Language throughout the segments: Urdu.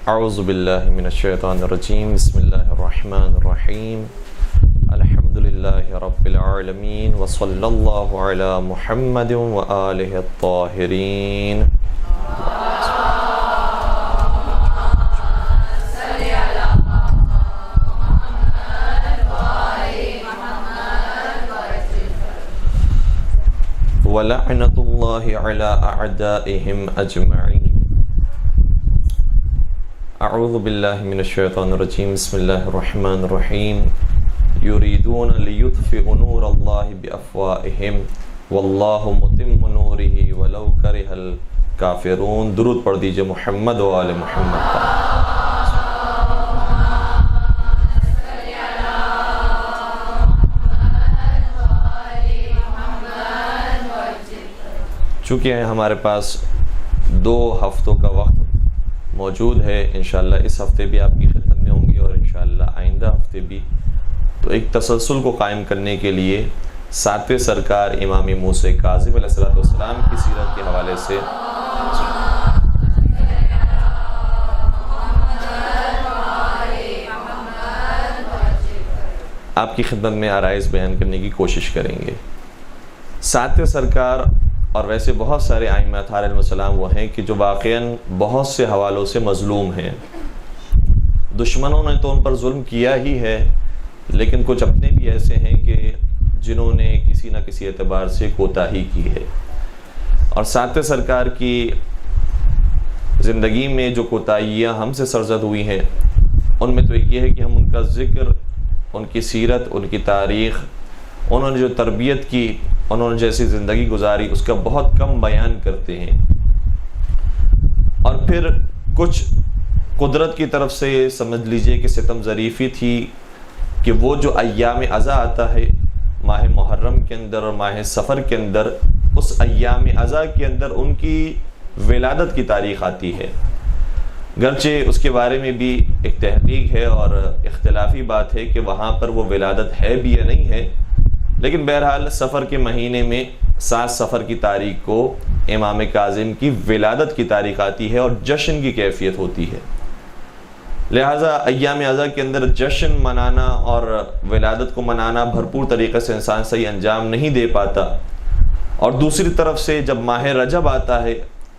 اعوذ باللہ من الشیطان الرجیم بسم اللہ الرحمن الرحیم الحمد للہ رب العالمین وصلی اللہ علی محمد وآلہ الطاہرین. وَلَعْنَةُ اللَّهِ عَلَىٰ أَعْدَائِهِمْ أَجْمَعِينَ. اعوذ باللہ من الشیطان الرجیم بسم اللہ الرحمن الرحیم یریدون لیطفئوا نور اللہ بافواہہم واللہ متم نورہ ولو کرہ الکافرون. درود پڑھ دیجئے محمد و آل محمد پر. چونکہ ہمارے پاس 2 ہفتوں کا وقت موجود ہے، انشاءاللہ اس ہفتے بھی آپ کی خدمت میں ہوں گی اور انشاءاللہ آئندہ ہفتے بھی، تو ایک تسلسل کو قائم کرنے کے لیے 7ویں سرکار امام موسیٰ کاظم علیہ السلام کی سیرت کے حوالے سے آپ کی خدمت میں آرائز بیان کرنے کی کوشش کریں گے. 7ویں سرکار اور ویسے بہت سارے ائمہ اطہار علیہ السلام وہ ہیں کہ جو واقعاً بہت سے حوالوں سے مظلوم ہیں. دشمنوں نے تو ان پر ظلم کیا ہی ہے، لیکن کچھ اپنے بھی ایسے ہیں کہ جنہوں نے کسی نہ کسی اعتبار سے کوتاہی کی ہے. اور 7ویں سرکار کی زندگی میں جو کوتاہیاں ہم سے سرزد ہوئی ہیں ان میں تو ایک یہ ہے کہ ہم ان کا ذکر، ان کی سیرت، ان کی تاریخ، انہوں نے جو تربیت کی، انہوں نے جیسی زندگی گزاری، اس کا بہت کم بیان کرتے ہیں. اور پھر کچھ قدرت کی طرف سے سمجھ لیجئے کہ ستم ظریفی تھی کہ وہ جو ایام عزا آتا ہے ماہ محرم کے اندر اور ماہ سفر کے اندر، اس ایام عزا کے اندر ان کی ولادت کی تاریخ آتی ہے. گرچہ اس کے بارے میں بھی ایک تحقیق ہے اور اختلافی بات ہے کہ وہاں پر وہ ولادت ہے بھی یا نہیں ہے، لیکن بہرحال سفر کے مہینے میں 7 سفر کی تاریخ کو امام کاظم کی ولادت کی تاریخ آتی ہے اور جشن کی کیفیت ہوتی ہے. لہٰذا ایام عزا کے اندر جشن منانا اور ولادت کو منانا بھرپور طریقے سے انسان صحیح انجام نہیں دے پاتا. اور دوسری طرف سے جب ماہ رجب آتا ہے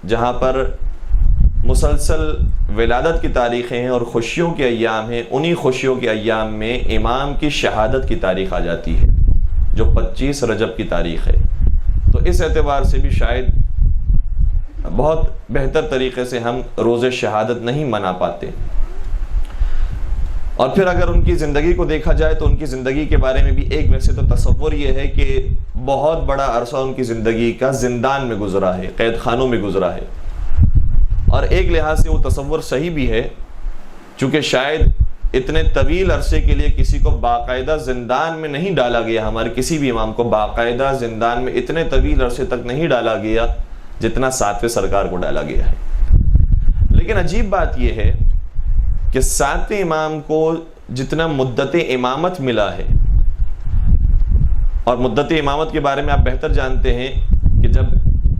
جہاں پر مسلسل ولادت کی تاریخیں ہیں اور خوشیوں کے ایام ہیں، انہی خوشیوں کے ایام میں امام کی شہادت کی تاریخ آ جاتی ہے جو 25 رجب کی تاریخ ہے. تو اس اعتبار سے بھی شاید بہت بہتر طریقے سے ہم روز شہادت نہیں منا پاتے. اور پھر اگر ان کی زندگی کو دیکھا جائے تو ان کی زندگی کے بارے میں بھی ایک ویسے تو تصور یہ ہے کہ بہت بڑا عرصہ ان کی زندگی کا زندان میں گزرا ہے، قید خانوں میں گزرا ہے. اور ایک لحاظ سے وہ تصور صحیح بھی ہے، چونکہ شاید اتنے طویل عرصے کے لیے کسی کو باقاعدہ زندان میں نہیں ڈالا گیا، ہمارے کسی بھی امام کو باقاعدہ زندان میں اتنے طویل عرصے تک نہیں ڈالا گیا جتنا 7ویں سرکار کو ڈالا گیا ہے. لیکن عجیب بات یہ ہے کہ 7ویں امام کو جتنا مدت امامت ملا ہے، اور مدت امامت کے بارے میں آپ بہتر جانتے ہیں کہ جب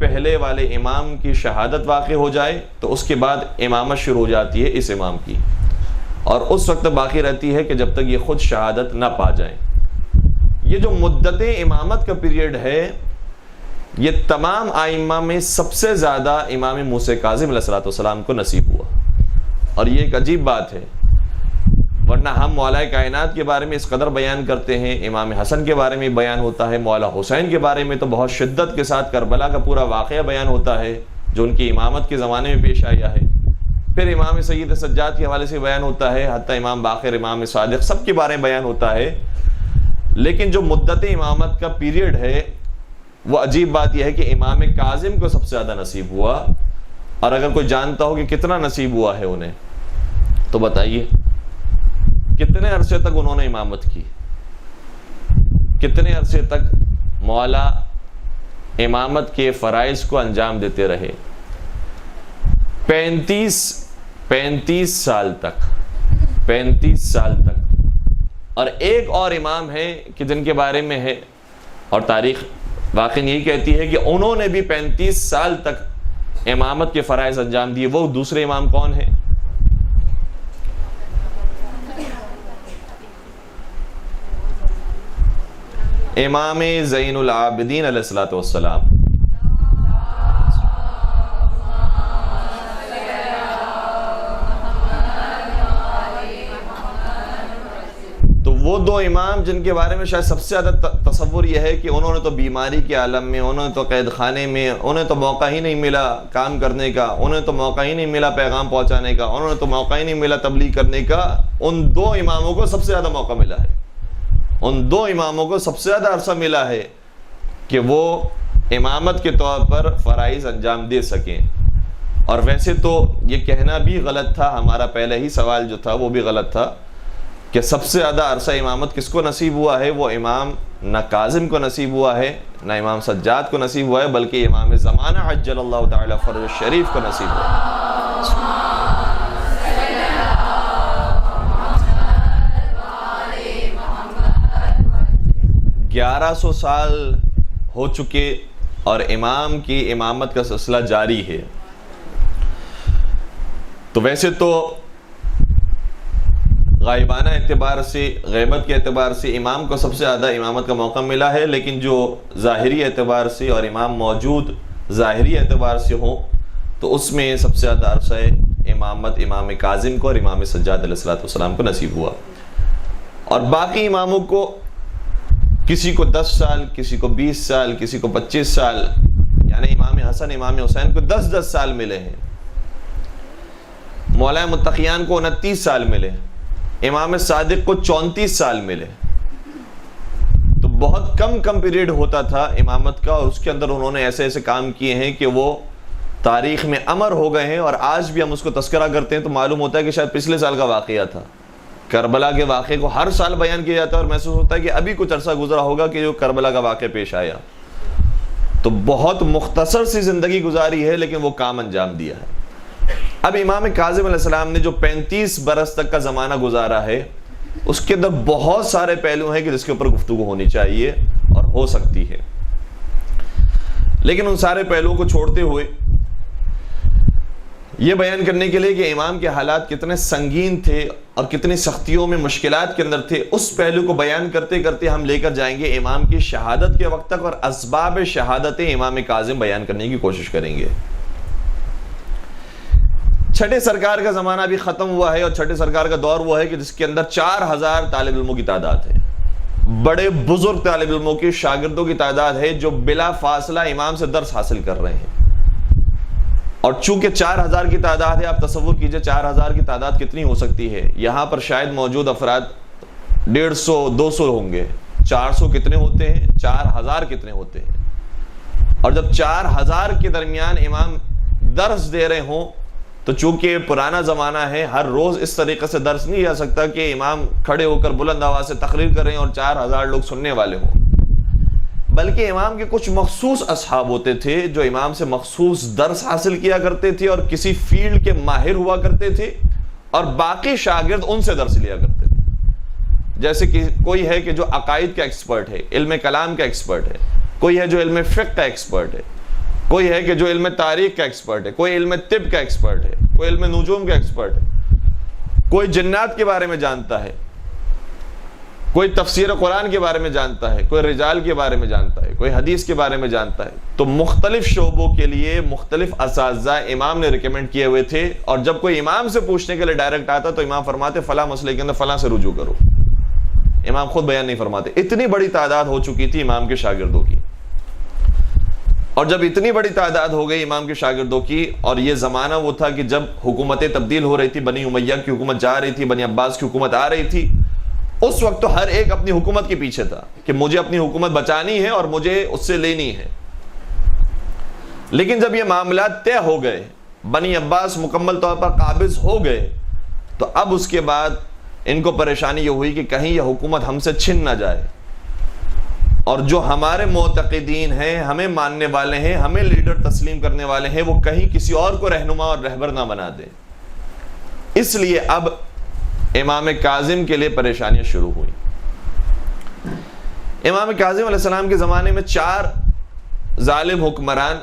پہلے والے امام کی شہادت واقع ہو جائے تو اس کے بعد امامت شروع ہو جاتی ہے اس امام کی، اور اس وقت باقی رہتی ہے کہ جب تک یہ خود شہادت نہ پا جائیں. یہ جو مدت امامت کا پیریڈ ہے یہ تمام ائمہ میں سب سے زیادہ امام موسیٰ کاظم علیہ السلام کو نصیب ہوا. اور یہ ایک عجیب بات ہے، ورنہ ہم مولا کائنات کے بارے میں اس قدر بیان کرتے ہیں، امام حسن کے بارے میں بیان ہوتا ہے، مولا حسین کے بارے میں تو بہت شدت کے ساتھ کربلا کا پورا واقعہ بیان ہوتا ہے جو ان کی امامت کے زمانے میں پیش آیا ہے. پھر امام سید سجاد کے حوالے سے بیان ہوتا ہے، حتیٰ امام باقر، امام صادق، سب کے بارے میں بیان ہوتا ہے. لیکن جو مدت امامت کا پیریڈ ہے وہ عجیب بات یہ ہے کہ امام کاظم کو سب سے زیادہ نصیب ہوا. اور اگر کوئی جانتا ہو کہ کتنا نصیب ہوا ہے انہیں تو بتائیے کتنے عرصے تک انہوں نے امامت کی، کتنے عرصے تک مولا امامت کے فرائض کو انجام دیتے رہے. 35 سال تک. اور ایک اور امام ہے کہ جن کے بارے میں ہے اور تاریخ واقعی یہی کہتی ہے کہ انہوں نے بھی 35 سال تک امامت کے فرائض انجام دیے. وہ دوسرے امام کون ہیں؟ امام زین العابدین علیہ الصلوۃ والسلام. تو وہ دو امام جن کے بارے میں شاید سب سے زیادہ تصور یہ ہے کہ انہوں نے تو بیماری کے عالم میں، انہوں نے تو قید خانے میں، انہیں تو موقع ہی نہیں ملا کام کرنے کا، انہیں تو موقع ہی نہیں ملا پیغام پہنچانے کا، انہوں نے تو موقع ہی نہیں ملا تبلیغ کرنے کا. ان دو اماموں کو سب سے زیادہ موقع ملا ہے، ان دو اماموں کو سب سے زیادہ عرصہ ملا ہے کہ وہ امامت کے طور پر فرائض انجام دے سکیں. اور ویسے تو یہ کہنا بھی غلط تھا، ہمارا پہلے ہی سوال جو تھا وہ بھی غلط تھا کہ سب سے زیادہ عرصہ امامت کس کو نصیب ہوا ہے. وہ امام نہ کاظم کو نصیب ہوا ہے، نہ امام سجاد کو نصیب ہوا ہے، بلکہ امام زمانہ عجل اللہ تعالی فرج الشریف کو نصیب ہوا ہے. 1100 سال ہو چکے اور امام کی امامت کا سلسلہ جاری ہے. تو ویسے تو غائبانہ اعتبار سے، غیبت کے اعتبار سے امام کو سب سے زیادہ امامت کا موقع ملا ہے، لیکن جو ظاہری اعتبار سے اور امام موجود ظاہری اعتبار سے ہوں تو اس میں سب سے زیادہ عرصہ امامت امام کاظم کو اور امام سجاد علیہ الصلوۃ والسلام کو نصیب ہوا. اور باقی اماموں کو کسی کو 10 سال، کسی کو 20 سال، کسی کو 25 سال، یعنی امام حسن امام حسین کو 10 سال ملے ہیں. مولا متقیان کو 29 سال ملے، امام صادق کو 34 سال ملے. تو بہت کم پیریڈ ہوتا تھا امامت کا، اور اس کے اندر انہوں نے ایسے ایسے کام کیے ہیں کہ وہ تاریخ میں امر ہو گئے ہیں. اور آج بھی ہم اس کو تذکرہ کرتے ہیں تو معلوم ہوتا ہے کہ شاید پچھلے سال کا واقعہ تھا. کربلا کے واقعے کو ہر سال بیان کیا جاتا ہے اور محسوس ہوتا ہے کہ ابھی کچھ عرصہ گزرا ہوگا کہ جو کربلا کا واقعہ پیش آیا. تو بہت مختصر سی زندگی گزاری ہے لیکن وہ کام انجام دیا ہے. اب امام کاظم علیہ السلام نے جو 35 برس تک کا زمانہ گزارا ہے، اس کے اندر بہت سارے پہلو ہیں کہ جس کے اوپر گفتگو ہونی چاہیے اور ہو سکتی ہے. لیکن ان سارے پہلوؤں کو چھوڑتے ہوئے یہ بیان کرنے کے لیے کہ امام کے حالات کتنے سنگین تھے اور کتنی سختیوں میں مشکلات کے اندر تھے، اس پہلو کو بیان کرتے کرتے ہم لے کر جائیں گے امام کی شہادت کے وقت تک، اور اسباب شہادت امام کاظم بیان کرنے کی کوشش کریں گے. چھٹے سرکار کا زمانہ بھی ختم ہوا ہے، اور چھٹے سرکار کا دور وہ ہے کہ جس کے اندر 4000 طالب علموں کی تعداد ہے. بڑے بزرگ طالب علموں کی، شاگردوں کی تعداد ہے جو بلا فاصلہ امام سے درس حاصل کر رہے ہیں. اور چونکہ 4000 کی تعداد ہے، آپ تصور کیجئے 4000 کی تعداد کتنی ہو سکتی ہے. یہاں پر شاید موجود افراد 150 200 ہوں گے. 400 کتنے ہوتے ہیں؟ 4000 کتنے ہوتے ہیں؟ اور جب 4000 کے درمیان امام درس دے رہے ہوں تو چونکہ پرانا زمانہ ہے، ہر روز اس طریقے سے درس نہیں جا سکتا کہ امام کھڑے ہو کر بلند آواز سے تقریر کر رہے ہیں اور 4000 لوگ سننے والے ہوں. بلکہ امام کے کچھ مخصوص اصحاب ہوتے تھے جو امام سے مخصوص درس حاصل کیا کرتے تھے اور کسی فیلڈ کے ماہر ہوا کرتے تھے، اور باقی شاگرد ان سے درس لیا کرتے تھے. جیسے کہ کوئی ہے کہ جو عقائد کا ایکسپرٹ ہے، علم کلام کا ایکسپرٹ ہے، کوئی ہے جو علم فقہ کا ایکسپرٹ ہے، کوئی ہے کہ جو علم تاریخ کا ایکسپرٹ ہے، کوئی علم طب کا ایکسپرٹ ہے، کوئی علم نجوم کا ایکسپرٹ ہے، کوئی جنات کے بارے میں جانتا ہے، کوئی تفسیر قرآن کے بارے میں جانتا ہے، کوئی رجال کے بارے میں جانتا ہے، کوئی حدیث کے بارے میں جانتا ہے. تو مختلف شعبوں کے لیے مختلف اساتذہ امام نے ریکمنڈ کیے ہوئے تھے، اور جب کوئی امام سے پوچھنے کے لیے ڈائریکٹ آتا تو امام فرماتے فلاں مسئلے کے اندر فلاں سے رجوع کرو. امام خود بیان نہیں فرماتے. اتنی بڑی تعداد ہو چکی تھی امام کے شاگردوں کی. اور جب اتنی بڑی تعداد ہو گئی امام کے شاگردوں کی، اور یہ زمانہ وہ تھا کہ جب حکومتیں تبدیل ہو رہی تھی، بنی امیہ کی حکومت جا رہی تھی، بنی عباس کی حکومت آ رہی تھی، اس وقت تو ہر ایک اپنی حکومت کے پیچھے تھا کہ مجھے اپنی حکومت بچانی ہے اور مجھے اس سے لینی ہے. لیکن جب یہ معاملات طے ہو گئے، بنی عباس مکمل طور پر قابض ہو گئے، تو اب اس کے بعد ان کو پریشانی یہ ہوئی کہ کہیں یہ حکومت ہم سے چھن نہ جائے، اور جو ہمارے معتقدین ہیں، ہمیں ماننے والے ہیں، ہمیں لیڈر تسلیم کرنے والے ہیں، وہ کہیں کسی اور کو رہنما اور رہبر نہ بنا دیں. اس لیے اب امام کاظم کے لیے پریشانیاں شروع ہوئی. امام کاظم علیہ السلام کے زمانے میں 4 ظالم حکمران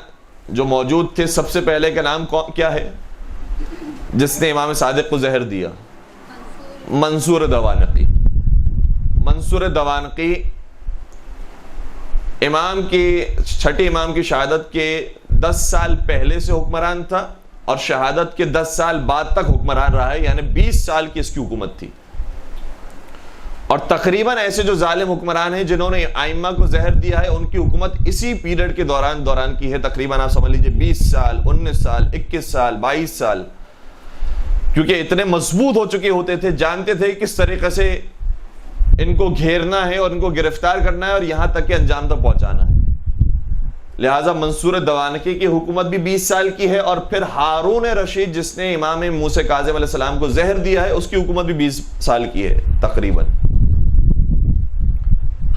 جو موجود تھے. سب سے پہلے کا نام کیا ہے جس نے امام صادق کو زہر دیا؟ منصور دوانقی. منصور دوانقی امام کی چھٹے امام کی شہادت کے 10 سال پہلے سے حکمران تھا اور شہادت کے 10 سال بعد تک حکمران رہا ہے، یعنی 20 سال کی اس کی حکومت تھی. اور تقریباً ایسے جو ظالم حکمران ہیں جنہوں نے ائمہ کو زہر دیا ہے، ان کی حکومت اسی پیریڈ کے دوران کی ہے. تقریباً آپ سمجھ لیجئے 20 سال 19 سال 21 سال 22 سال، کیونکہ اتنے مضبوط ہو چکے ہوتے تھے، جانتے تھے کس طریقے سے ان کو گھیرنا ہے اور ان کو گرفتار کرنا ہے اور یہاں تک کہ انجام تک پہنچانا ہے. لہٰذا منصور دوانقی کی حکومت بھی 20 سال کی ہے، اور پھر ہارون رشید جس نے امام موسیٰ کاظم علیہ السلام کو زہر دیا ہے، اس کی حکومت بھی 20 سال کی ہے تقریباً.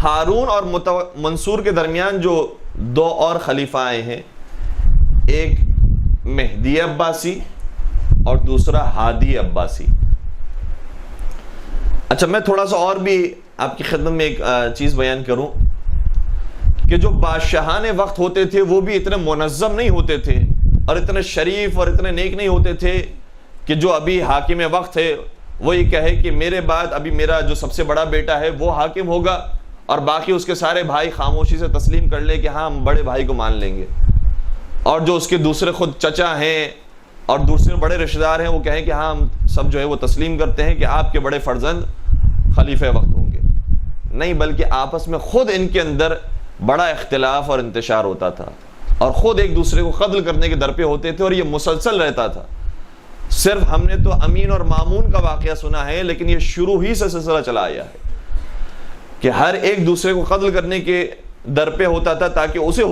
ہارون اور منصور کے درمیان جو 2 اور خلیفہ آئے ہیں، ایک مہدی عباسی اور دوسرا ہادی عباسی. اچھا، میں تھوڑا سا اور بھی آپ کی خدمت میں ایک چیز بیان کروں کہ جو بادشاہان وقت ہوتے تھے وہ بھی اتنے منظم نہیں ہوتے تھے اور اتنے شریف اور اتنے نیک نہیں ہوتے تھے کہ جو ابھی حاکم وقت ہے وہ یہ کہے کہ میرے بعد ابھی میرا جو سب سے بڑا بیٹا ہے وہ حاکم ہوگا اور باقی اس کے سارے بھائی خاموشی سے تسلیم کر لے کہ ہاں ہم بڑے بھائی کو مان لیں گے، اور جو اس کے دوسرے خود چچا ہیں اور دوسرے بڑے رشتہ دار ہیں وہ کہیں کہ ہاں ہم سب جو ہے وہ تسلیم کرتے ہیں کہ آپ کے بڑے فرزند خلیفہ وقت ہوں گے. نہیں، بلکہ آپس میں خود ان کے اندر بڑا اختلاف اور انتشار ہوتا تھا اور خود ایک دوسرے کو قتل کرنے کے در پہ ہوتے تھے، اور یہ مسلسل رہتا تھا. صرف ہم نے تو امین اور مامون کا واقعہ سنا ہے، لیکن یہ شروع ہی سے سلسلہ چلا آیا ہے کہ ہر ایک دوسرے کو قتل کرنے کے در پہ ہوتا تھا تاکہ اسے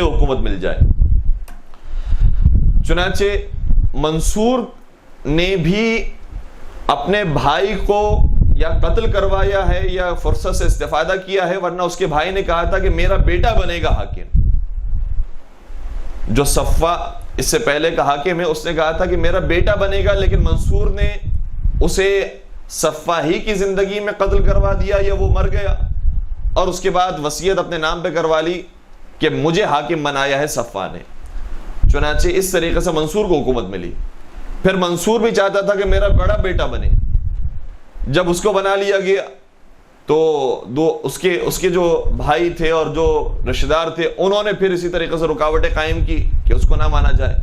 حکومت مل جائے. چنانچہ منصور نے بھی اپنے بھائی کو یا قتل کروایا ہے یا فرصت سے استفادہ کیا ہے، ورنہ اس کے بھائی نے کہا تھا کہ میرا بیٹا بنے گا حاکم. جو صفا اس سے پہلے کا حاکم ہے اس نے کہا تھا کہ میرا بیٹا بنے گا، لیکن منصور نے اسے صفا ہی کی زندگی میں قتل کروا دیا یا وہ مر گیا، اور اس کے بعد وصیت اپنے نام پہ کروا لی کہ مجھے حاکم بنایا ہے صفا نے. چنانچہ اس طریقے سے منصور کو حکومت ملی. پھر منصور بھی چاہتا تھا کہ میرا بڑا بیٹا بنے. جب اس کو بنا لیا گیا تو اس کے جو بھائی تھے اور جو رشتہ دار تھے انہوں نے پھر اسی طریقے سے رکاوٹیں قائم کی کہ اس کو نہ مانا جائے.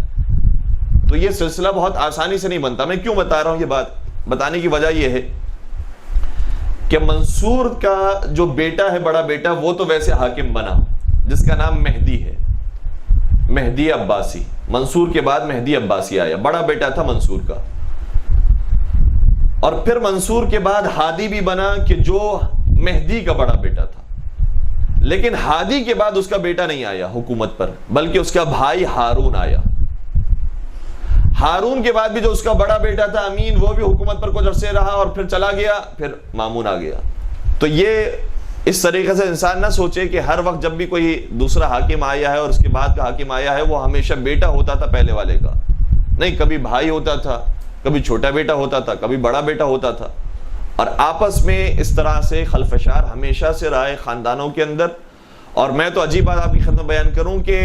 تو یہ سلسلہ بہت آسانی سے نہیں بنتا. میں کیوں بتا رہا ہوں یہ بات؟ بتانے کی وجہ یہ ہے کہ منصور کا جو بیٹا ہے، بڑا بیٹا، وہ تو ویسے حاکم بنا جس کا نام مہدی ہے، مہدی عباسی. منصور کے بعد مہدی عباسی آیا، بڑا بیٹا تھا منصور کا. اور پھر منصور کے بعد ہادی بھی بنا کہ جو مہدی کا بڑا بیٹا تھا، لیکن ہادی کے بعد اس کا بیٹا نہیں آیا حکومت پر، بلکہ اس کا بھائی ہارون آیا. ہارون کے بعد بھی جو اس کا بڑا بیٹا تھا امین، وہ بھی حکومت پر کچھ عرصے رہا اور پھر چلا گیا، پھر مامون آ گیا. تو یہ اس طریقے سے انسان نہ سوچے کہ ہر وقت جب بھی کوئی دوسرا حاکم آیا ہے اور اس کے بعد کا حاکم آیا ہے وہ ہمیشہ بیٹا ہوتا تھا پہلے والے کا. نہیں، کبھی بھائی ہوتا تھا، کبھی چھوٹا بیٹا ہوتا تھا، کبھی بڑا بیٹا ہوتا تھا، اور آپس میں اس طرح سے خلفشار ہمیشہ سے رہا ہے خاندانوں کے اندر. اور میں تو عجیب بات آپ کی خدمت بیان کروں کہ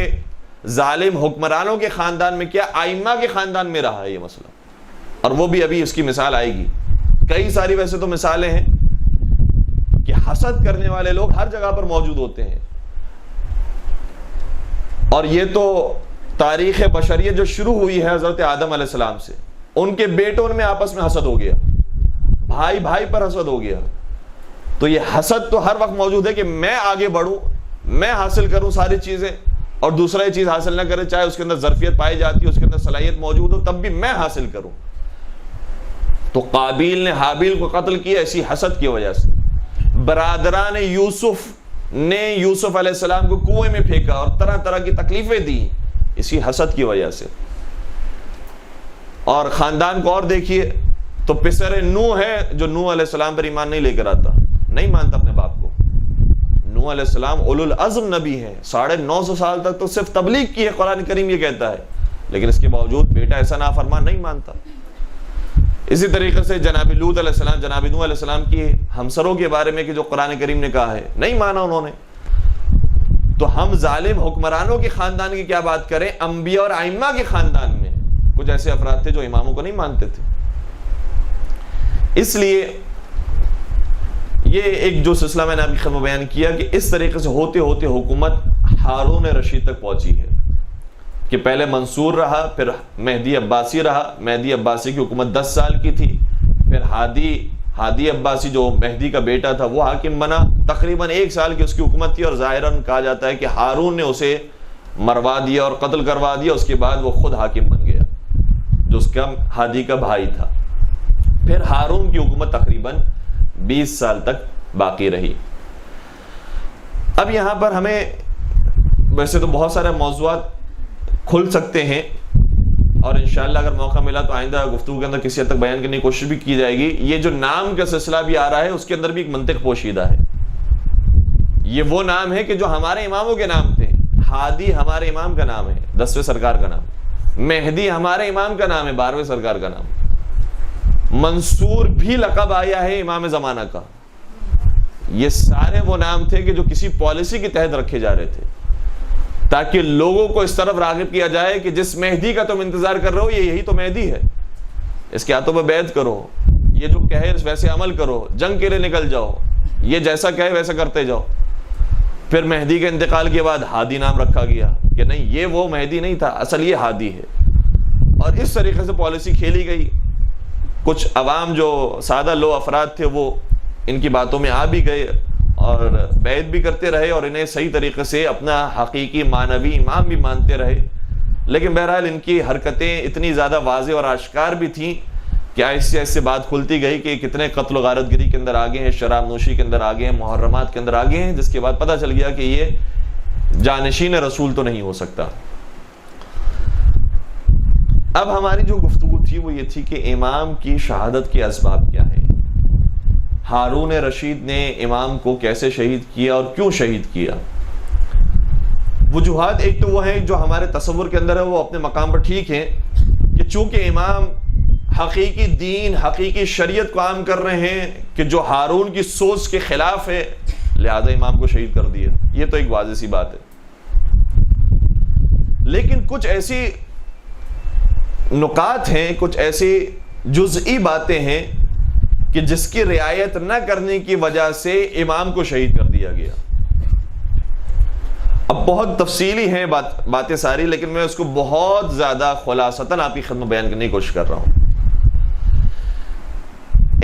ظالم حکمرانوں کے خاندان میں کیا، ائمہ کے خاندان میں رہا ہے یہ مسئلہ، اور وہ بھی ابھی اس کی مثال آئے گی. کئی ساری ویسے تو مثالیں ہیں کہ حسد کرنے والے لوگ ہر جگہ پر موجود ہوتے ہیں، اور یہ تو تاریخ بشریت جو شروع ہوئی ہے حضرت آدم علیہ السلام سے، ان کے بیٹوں میں آپس میں حسد ہو گیا، بھائی بھائی پر حسد ہو گیا. تو یہ حسد تو ہر وقت موجود ہے کہ میں آگے بڑھوں، میں حاصل کروں ساری چیزیں، اور دوسرا یہ چیز حاصل نہ کرے، چاہے اس کے اندر ظرفیت پائی جاتی ہے، اس کے اندر صلاحیت موجود ہو، تب بھی میں حاصل کروں. تو قابیل نے حابیل کو قتل کیا اسی حسد کی وجہ سے. برادران یوسف نے یوسف علیہ السلام کو کنویں میں پھینکا اور طرح طرح کی تکلیفیں دی اسی حسد کی وجہ سے. اور خاندان کو اور دیکھیے تو پسر نوح ہے جو نوح علیہ السلام پر ایمان نہیں لے کر آتا، نہیں مانتا اپنے باپ کو. نوح علیہ السلام اولو العزم نبی ہیں، 950 سال تک تو صرف تبلیغ کی ہے، قرآن کریم یہ کہتا ہے، لیکن اس کے باوجود بیٹا ایسا نافرمان نہیں مانتا. اسی طریقے سے جناب لوط علیہ السلام، جناب نوح علیہ السلام کی ہمسروں کے بارے میں کہ جو قرآن کریم نے کہا ہے، نہیں مانا انہوں نے. تو ہم ظالم حکمرانوں کے خاندان کی کیا بات کریں، انبیاء اور ائمہ کے خاندان میں کچھ ایسے افراد تھے جو اماموں کو نہیں مانتے تھے. اس لیے یہ ایک جو سلسلہ میں نے آپ کی خدمت بیان کیا کہ اس طریقے سے ہوتے ہوتے حکومت ہارون رشید تک پہنچی ہے کہ پہلے منصور رہا، پھر مہدی عباسی رہا، مہدی عباسی کی حکومت 10 سال کی تھی، پھر ہادی عباسی جو مہدی کا بیٹا تھا وہ حاکم بنا، تقریباً 1 سال کی اس کی حکومت تھی، اور ظاہراً کہا جاتا ہے کہ ہارون نے اسے مروا دیا اور قتل کروا دیا، اس کے بعد وہ خود حاکم بن گیا جو اس کا ہادی کا بھائی تھا۔ پھر ہارون کی حکومت تقریباً 20 سال تک باقی رہی۔ اب یہاں پر ہمیں ویسے تو بہت سارے موضوعات کھل سکتے ہیں، اور انشاءاللہ اگر موقع ملا تو آئندہ گفتگو کے اندر کسی حد تک بیان کرنے کی کوشش بھی کی جائے گی۔ یہ جو نام کا سلسلہ بھی آ رہا ہے اس کے اندر بھی ایک منطق پوشیدہ ہے۔ یہ وہ نام ہے کہ جو ہمارے اماموں کے نام تھے۔ ہادی ہمارے امام کا نام ہے، 10ویں سرکار کا نام۔ مہدی ہمارے امام کا نام ہے، 12ویں سرکار کا نام۔ منصور بھی لقب آیا ہے امام زمانہ کا۔ یہ سارے وہ نام تھے کہ جو کسی پالیسی کے تحت رکھے جا رہے تھے تاکہ لوگوں کو اس طرف راغب کیا جائے کہ جس مہدی کا تم انتظار کر رہے ہو یہ یہی تو مہدی ہے، اس کے ہاتھوں پہ بیعت کرو، یہ جو کہے ویسے عمل کرو، جنگ کے لیے نکل جاؤ، یہ جیسا کہے ویسا کرتے جاؤ۔ پھر مہدی کے انتقال کے بعد ہادی نام رکھا گیا کہ نہیں یہ وہ مہدی نہیں تھا، اصل یہ ہادی ہے، اور اس طریقے سے پالیسی کھیلی گئی۔ کچھ عوام جو سادہ لو افراد تھے وہ ان کی باتوں میں آ بھی گئے اور بیعت بھی کرتے رہے اور انہیں صحیح طریقے سے اپنا حقیقی معنوی امام بھی مانتے رہے، لیکن بہرحال ان کی حرکتیں اتنی زیادہ واضح اور آشکار بھی تھیں کہ ایسے ایسے بات کھلتی گئی کہ کتنے قتل و غارت گری کے اندر آگے ہیں، شراب نوشی کے اندر آگے ہیں، محرمات کے اندر آگے ہیں، جس کے بعد پتہ چل گیا کہ یہ جانشین رسول تو نہیں ہو سکتا۔ اب ہماری جو گفتگو تھی وہ یہ تھی کہ امام کی شہادت کے اسباب کیا ہیں، ہارون رشید نے امام کو کیسے شہید کیا اور کیوں شہید کیا۔ وجوہات ایک تو وہ ہیں جو ہمارے تصور کے اندر ہے، وہ اپنے مقام پر ٹھیک ہیں کہ چونکہ امام حقیقی دین حقیقی شریعت کو عام کر رہے ہیں کہ جو ہارون کی سوچ کے خلاف ہے، لہذا امام کو شہید کر دیا، یہ تو ایک واضح سی بات ہے۔ لیکن کچھ ایسی نکات ہیں، کچھ ایسی جزئی باتیں ہیں کہ جس کی رعایت نہ کرنے کی وجہ سے امام کو شہید کر دیا گیا۔ اب بہت تفصیلی ہیں باتیں ساری، لیکن میں اس کو بہت زیادہ خلاصتاً آپ کی خدمت بیان کرنے کی کوشش کر رہا ہوں۔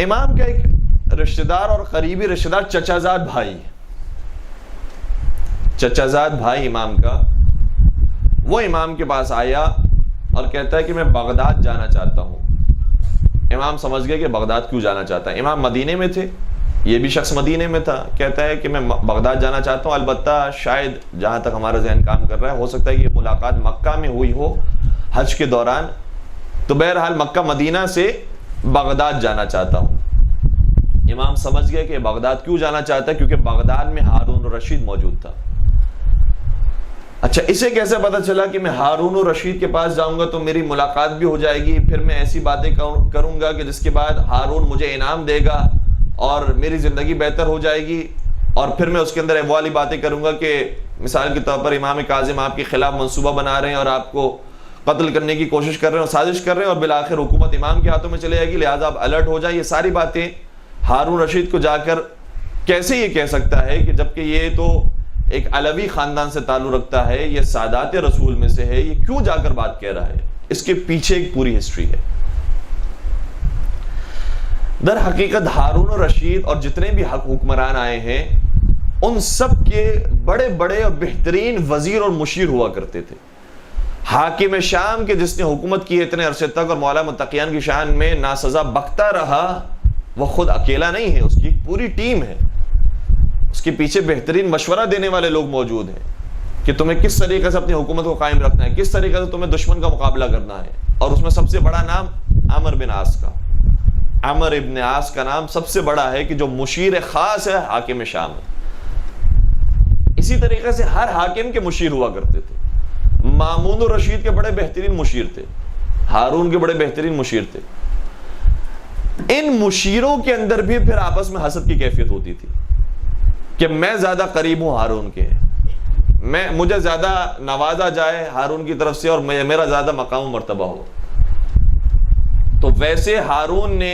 امام کا ایک رشتہ دار اور قریبی رشتہ دار چچا زاد بھائی امام کا، وہ امام کے پاس آیا اور کہتا ہے کہ میں بغداد جانا چاہتا ہوں۔ امام سمجھ گئے کہ بغداد کیوں جانا چاہتا ہے، امام مدینے میں تھے، یہ بھی شخص مدینے میں تھا، کہتا ہے کہ میں بغداد جانا چاہتا ہوں، البتہ شاید جہاں تک ہمارا ذہن کام کر رہا ہے ہو سکتا ہے کہ یہ ملاقات مکہ میں ہوئی ہو حج کے دوران، تو بہرحال مکہ مدینہ سے بغداد جانا چاہتا ہوں۔ امام سمجھ گئے کہ بغداد کیوں جانا چاہتا ہے، کیونکہ بغداد میں ہارون رشید موجود تھا۔ اچھا اسے کیسے پتا چلا کہ میں ہارون رشید کے پاس جاؤں گا تو میری ملاقات بھی ہو جائے گی، پھر میں ایسی باتیں کروں گا کہ جس کے بعد ہارون مجھے انعام دے گا اور میری زندگی بہتر ہو جائے گی، اور پھر میں اس کے اندر وہ والی باتیں کروں گا کہ مثال کے طور پر امام کاظم آپ کے خلاف منصوبہ بنا رہے ہیں اور آپ کو قتل کرنے کی کوشش کر رہے ہیں اور سازش کر رہے ہیں، اور بالآخر حکومت امام کے ہاتھوں میں چلے جائے گی، لہٰذا آپ الرٹ ہو جائیں۔ یہ ساری باتیں ہارون رشید کو جا کر کیسے یہ کہہ سکتا ہے کہ جبکہ یہ تو ایک علوی خاندان سے تعلق رکھتا ہے، یہ سادات رسول میں سے ہے، یہ کیوں جا کر بات کہہ رہا ہے؟ اس کے پیچھے ایک پوری ہسٹری ہے۔ در حقیقت ہارون رشید اور جتنے بھی حکمران آئے ہیں ان سب کے بڑے بڑے اور بہترین وزیر اور مشیر ہوا کرتے تھے۔ حاکم شام کے جس نے حکومت کی اتنے عرصے تک اور مولا متقیان کی شان میں ناسزا بکتا رہا، وہ خود اکیلا نہیں ہے، اس کی ایک پوری ٹیم ہے، اس کے پیچھے بہترین مشورہ دینے والے لوگ موجود ہیں کہ تمہیں کس طریقے سے اپنی حکومت کو قائم رکھنا ہے، کس طریقے سے تمہیں دشمن کا مقابلہ کرنا ہے، اور اس میں سب سے بڑا نام عمر بن عاص کا، عمر ابن عاص کا نام سب سے بڑا ہے کہ جو مشیر خاص ہے حاکم شام ہے۔ اسی طریقے سے ہر حاکم کے مشیر ہوا کرتے تھے۔ مامون الرشید کے بڑے بہترین مشیر تھے، ہارون کے بڑے بہترین مشیر تھے۔ ان مشیروں کے اندر بھی پھر آپس میں حسد کی کیفیت ہوتی تھی کہ میں زیادہ قریب ہوں ہارون کے، مجھے زیادہ نوازا جائے ہارون کی طرف سے اور میرا زیادہ مقام و مرتبہ ہو۔ تو ویسے ہارون نے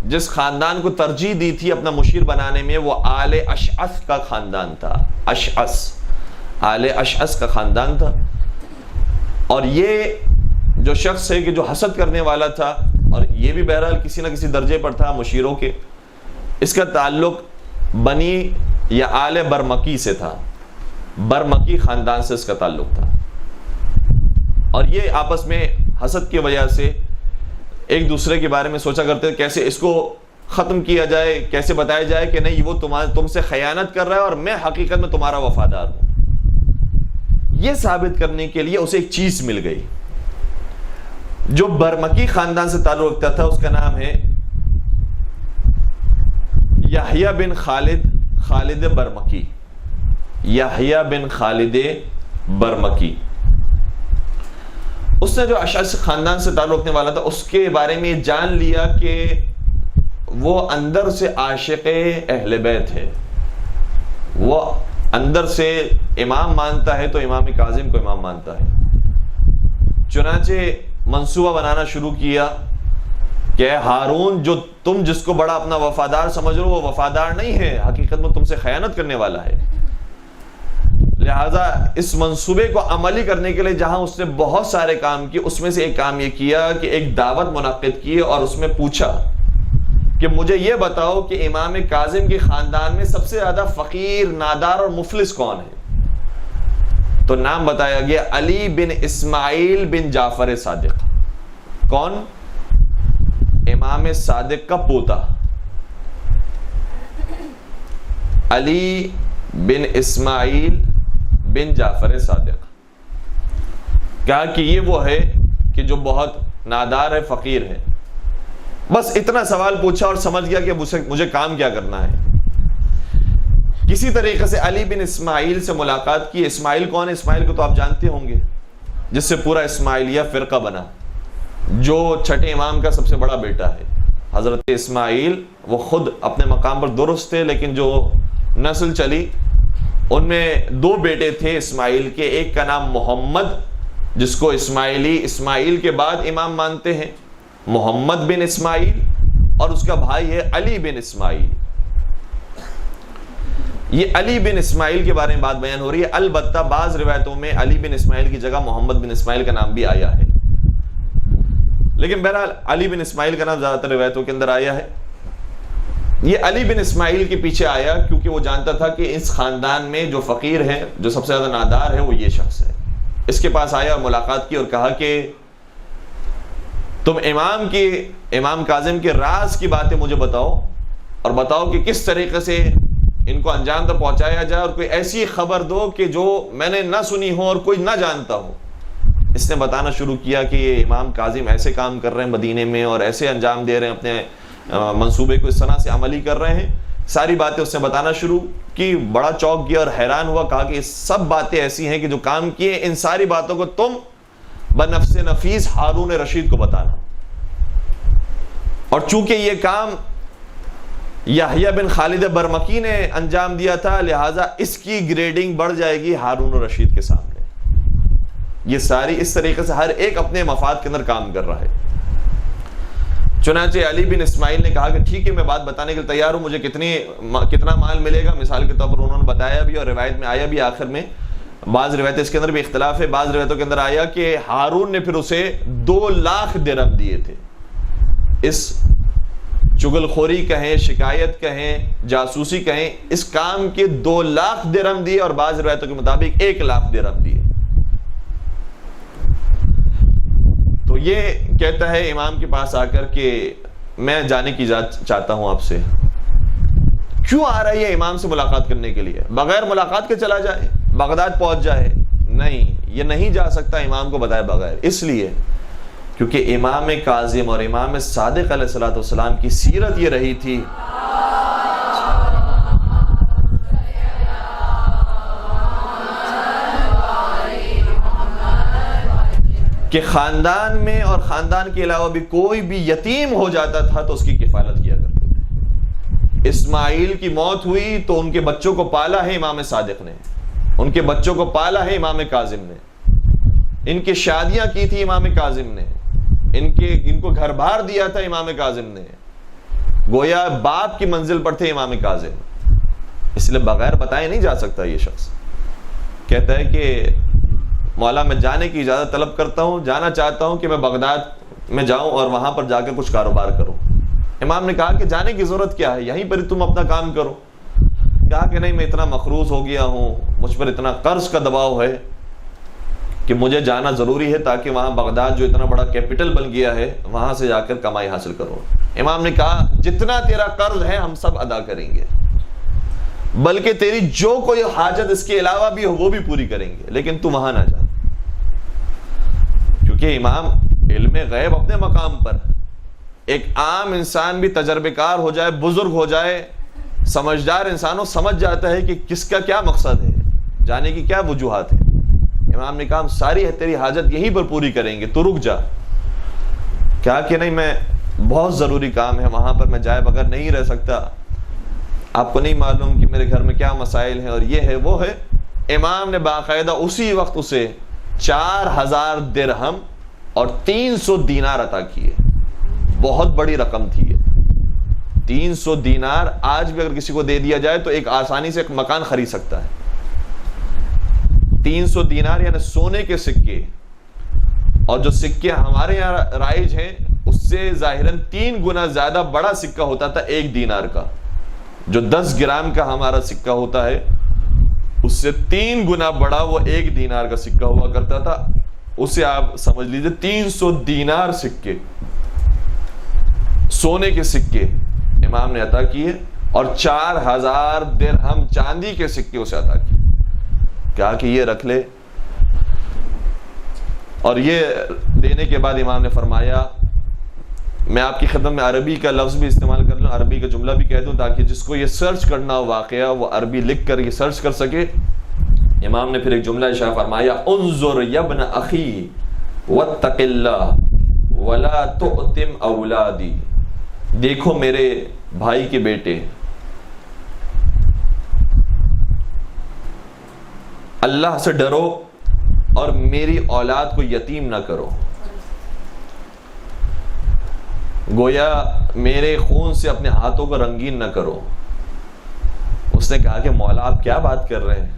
جس خاندان کو ترجیح دی تھی اپنا مشیر بنانے میں وہ آل اشعث کا خاندان تھا. آل اشعث کا خاندان تھا. اور یہ جو شخص ہے کہ جو حسد کرنے والا تھا, اور یہ بھی بہرحال کسی نہ کسی درجے پر تھا مشیروں کے, اس کا تعلق بنی یا آل برمکی سے تھا. برمکی خاندان سے اس کا تعلق تھا. اور یہ آپس میں حسد کی وجہ سے ایک دوسرے کے بارے میں سوچا کرتے تھے کیسے اس کو ختم کیا جائے, کیسے بتایا جائے کہ نہیں وہ تم سے خیانت کر رہا ہے اور میں حقیقت میں تمہارا وفادار ہوں. یہ ثابت کرنے کے لیے اسے ایک چیز مل گئی. جو برمکی خاندان سے تعلق رکھتا تھا اس کا نام ہے یحییٰ بن خالد برمکی. یحییٰ بن خالد برمکی. اس نے جو اشعث خاندان سے تعلق رکھنے والا تھا اس کے بارے میں جان لیا کہ وہ اندر سے عاشق اہل بیت ہے, وہ اندر سے امام مانتا ہے تو امام کاظم کو امام مانتا ہے. چنانچہ منصوبہ بنانا شروع کیا کہ ہارون جو تم جس کو بڑا اپنا وفادار سمجھ رہے ہو وہ وفادار نہیں ہے, حقیقت میں تم سے خیانت کرنے والا ہے. لہذا اس منصوبے کو عملی کرنے کے لیے جہاں اس نے بہت سارے کام کیے, اس میں سے ایک کام یہ کیا کہ ایک دعوت منعقد کی اور اس میں پوچھا کہ مجھے یہ بتاؤ کہ امام کاظم کے خاندان میں سب سے زیادہ فقیر, نادار اور مفلس کون ہے؟ تو نام بتایا گیا علی بن اسماعیل بن جعفر صادق. کون؟ امام صادق کا پوتا علی بن اسماعیل بن جعفر صادق. کہا کہ یہ وہ ہے کہ جو بہت نادار ہے, فقیر ہے. بس اتنا سوال پوچھا اور سمجھ گیا کہ مجھے کام کیا کرنا ہے. کسی طریقے سے علی بن اسماعیل سے ملاقات کی. اسماعیل کون ہے؟ اسماعیل کو تو آپ جانتے ہوں گے, جس سے پورا اسماعیلیہ فرقہ بنا, جو چھٹے امام کا سب سے بڑا بیٹا ہے. حضرت اسماعیل وہ خود اپنے مقام پر درست تھے, لیکن جو نسل چلی ان میں دو بیٹے تھے اسماعیل کے. ایک کا نام محمد, جس کو اسماعیل کے بعد امام مانتے ہیں, محمد بن اسماعیل, اور اس کا بھائی ہے علی بن اسماعیل. یہ علی بن اسماعیل کے بارے میں بات بیان ہو رہی ہے. البتہ بعض روایتوں میں علی بن اسماعیل کی جگہ محمد بن اسماعیل کا نام بھی آیا ہے, لیکن بہرحال علی بن اسماعیل کا نام زیادہ تر روایتوں کے اندر آیا ہے. یہ علی بن اسماعیل کے پیچھے آیا کیونکہ وہ جانتا تھا کہ اس خاندان میں جو فقیر ہے, جو سب سے زیادہ نادار ہے, وہ یہ شخص ہے. اس کے پاس آیا اور ملاقات کی اور کہا کہ تم امام کاظم کے راز کی باتیں مجھے بتاؤ, اور بتاؤ کہ کس طریقے سے ان کو انجام تک پہنچایا جائے, اور کوئی ایسی خبر دو کہ جو میں نے نہ سنی ہو اور کوئی نہ جانتا ہو. اس نے بتانا شروع کیا کہ یہ امام کاظم ایسے کام کر رہے ہیں مدینے میں, اور ایسے انجام دے رہے ہیں, اپنے منصوبے کو اس طرح سے عملی کر رہے ہیں. ساری باتیں اس نے بتانا شروع کی. بڑا چوک گیا اور حیران ہوا. کہا کہ یہ سب باتیں ایسی ہیں کہ جو کام کیے, ان ساری باتوں کو تم بنفس نفیس ہارون رشید کو بتانا, اور چونکہ یہ کام یحییٰ بن خالد برمکی نے انجام دیا تھا, لہٰذا اس کی گریڈنگ بڑھ جائے گی ہارون رشید کے سامنے. یہ ساری اس طریقے سے ہر ایک اپنے مفاد کے اندر کام کر رہا ہے. چنانچہ علی بن اسماعیل نے کہا کہ ٹھیک ہے, میں بات بتانے کے لیے تیار ہوں, مجھے کتنا مال ملے گا. مثال کے طور پر انہوں نے بتایا بھی, اور روایت میں آیا بھی آخر میں, بعض روایتیں اس کے اندر بھی اختلاف ہے, بعض روایتوں کے اندر آیا کہ ہارون نے پھر اسے 2 لاکھ درہم دیے تھے. اس چغل خوری کہیں, شکایت کہیں, جاسوسی کہیں, اس کام کے 2 لاکھ درہم دیے, اور بعض روایتوں کے مطابق 1 لاکھ درہم دیے. تو یہ کہتا ہے امام کے پاس آ کر کہ میں جانے کی اجازت چاہتا ہوں آپ سے. کیوں آ رہا ہے یہ امام سے ملاقات کرنے کے لیے؟ بغیر ملاقات کے چلا جائے, بغداد پہنچ جائے؟ نہیں, یہ نہیں جا سکتا امام کو بتائے بغیر. اس لیے کیونکہ امام کاظم اور امام صادق علیہ الصلوۃ والسلام کی سیرت یہ رہی تھی کہ خاندان میں اور خاندان کے علاوہ بھی کوئی بھی یتیم ہو جاتا تھا تو اس کی کفالت کیا کرتے تھے. اسماعیل کی موت ہوئی تو ان کے بچوں کو پالا ہے امام صادق نے, ان کے بچوں کو پالا ہے امام کاظم نے, ان کی شادیاں کی تھی امام کاظم نے, ان کو گھر بار دیا تھا امام کاظم نے. گویا باپ کی منزل پر تھے امام کاظم، اس لیے بغیر بتائے نہیں جا سکتا یہ شخص۔ کہتا ہے کہ مولا میں جانے کی اجازت طلب کرتا ہوں، جانا چاہتا ہوں کہ میں بغداد میں جاؤں اور وہاں پر جا کے کچھ کاروبار کروں۔ امام نے کہا کہ جانے کی ضرورت کیا ہے، یہیں پر تم اپنا کام کرو۔ کہا کہ نہیں، میں اتنا مقروض ہو گیا ہوں، مجھ پر اتنا قرض کا دباؤ ہے کہ مجھے جانا ضروری ہے تاکہ وہاں بغداد جو اتنا بڑا کیپٹل بن گیا ہے وہاں سے جا کر کمائی حاصل کروں۔ امام نے کہا جتنا تیرا قرض ہے ہم سب ادا کریں گے، بلکہ تیری جو کوئی حاجت اس کے علاوہ بھی ہو وہ بھی پوری کریں گے، لیکن تو وہاں نہ جا۔ کیونکہ امام علم غیب اپنے مقام پر، ایک عام انسان بھی تجربے کار ہو جائے، بزرگ ہو جائے، سمجھدار انسانوں سمجھ جاتا ہے کہ کس کا کیا مقصد ہے، جانے کی کیا وجوہات ہیں۔ امام نے کہا ہم ساری تیری حاجت یہیں پر پوری کریں گے، تو رک جا۔ کہا کہ نہیں، میں بہت ضروری کام ہے، وہاں پر میں جائے بغیر نہیں رہ سکتا، آپ کو نہیں معلوم کہ میرے گھر میں کیا مسائل ہیں اور یہ ہے وہ ہے۔ امام نے باقاعدہ اسی وقت اسے 4000 درہم اور 300 دینار عطا کیے۔ بہت بڑی رقم تھی یہ۔ 300 دینار آج بھی اگر کسی کو دے دیا جائے تو ایک آسانی سے ایک مکان خرید سکتا ہے۔ 300 دینار یعنی سونے کے سکے، اور جو سکے ہمارے یہاں رائج ہیں اس سے ظاہراً 3 گنا زیادہ بڑا سکہ ہوتا تھا 1 دینار کا۔ جو 10 گرام کا ہمارا سکہ ہوتا ہے اس سے 3 گنا بڑا وہ 1 دینار کا سکہ ہوا کرتا تھا۔ اسے آپ سمجھ لیجئے 300 دینار سکے، سونے کے سکے امام نے عطا کیے، اور 4000 درہم چاندی کے سکے اسے عطا کیے۔ کہا کہ یہ رکھ لے، اور یہ دینے کے بعد امام نے فرمایا میں آپ کی خدمت میں عربی کا لفظ بھی استعمال کر لوں، عربی کا جملہ بھی کہہ دوں تاکہ جس کو یہ سرچ کرنا ہو واقعہ وہ عربی لکھ کر یہ سرچ کر سکے۔ امام نے پھر ایک جملہ ارشاد فرمایا انظر یا ابن اخی واتق اللہ ولا تؤتم اولادی، دیکھو میرے بھائی کے بیٹے، اللہ سے ڈرو اور میری اولاد کو یتیم نہ کرو۔ گویا میرے خون سے اپنے ہاتھوں کو رنگین نہ کرو۔ اس نے کہا کہ مولا آپ کیا بات کر رہے ہیں،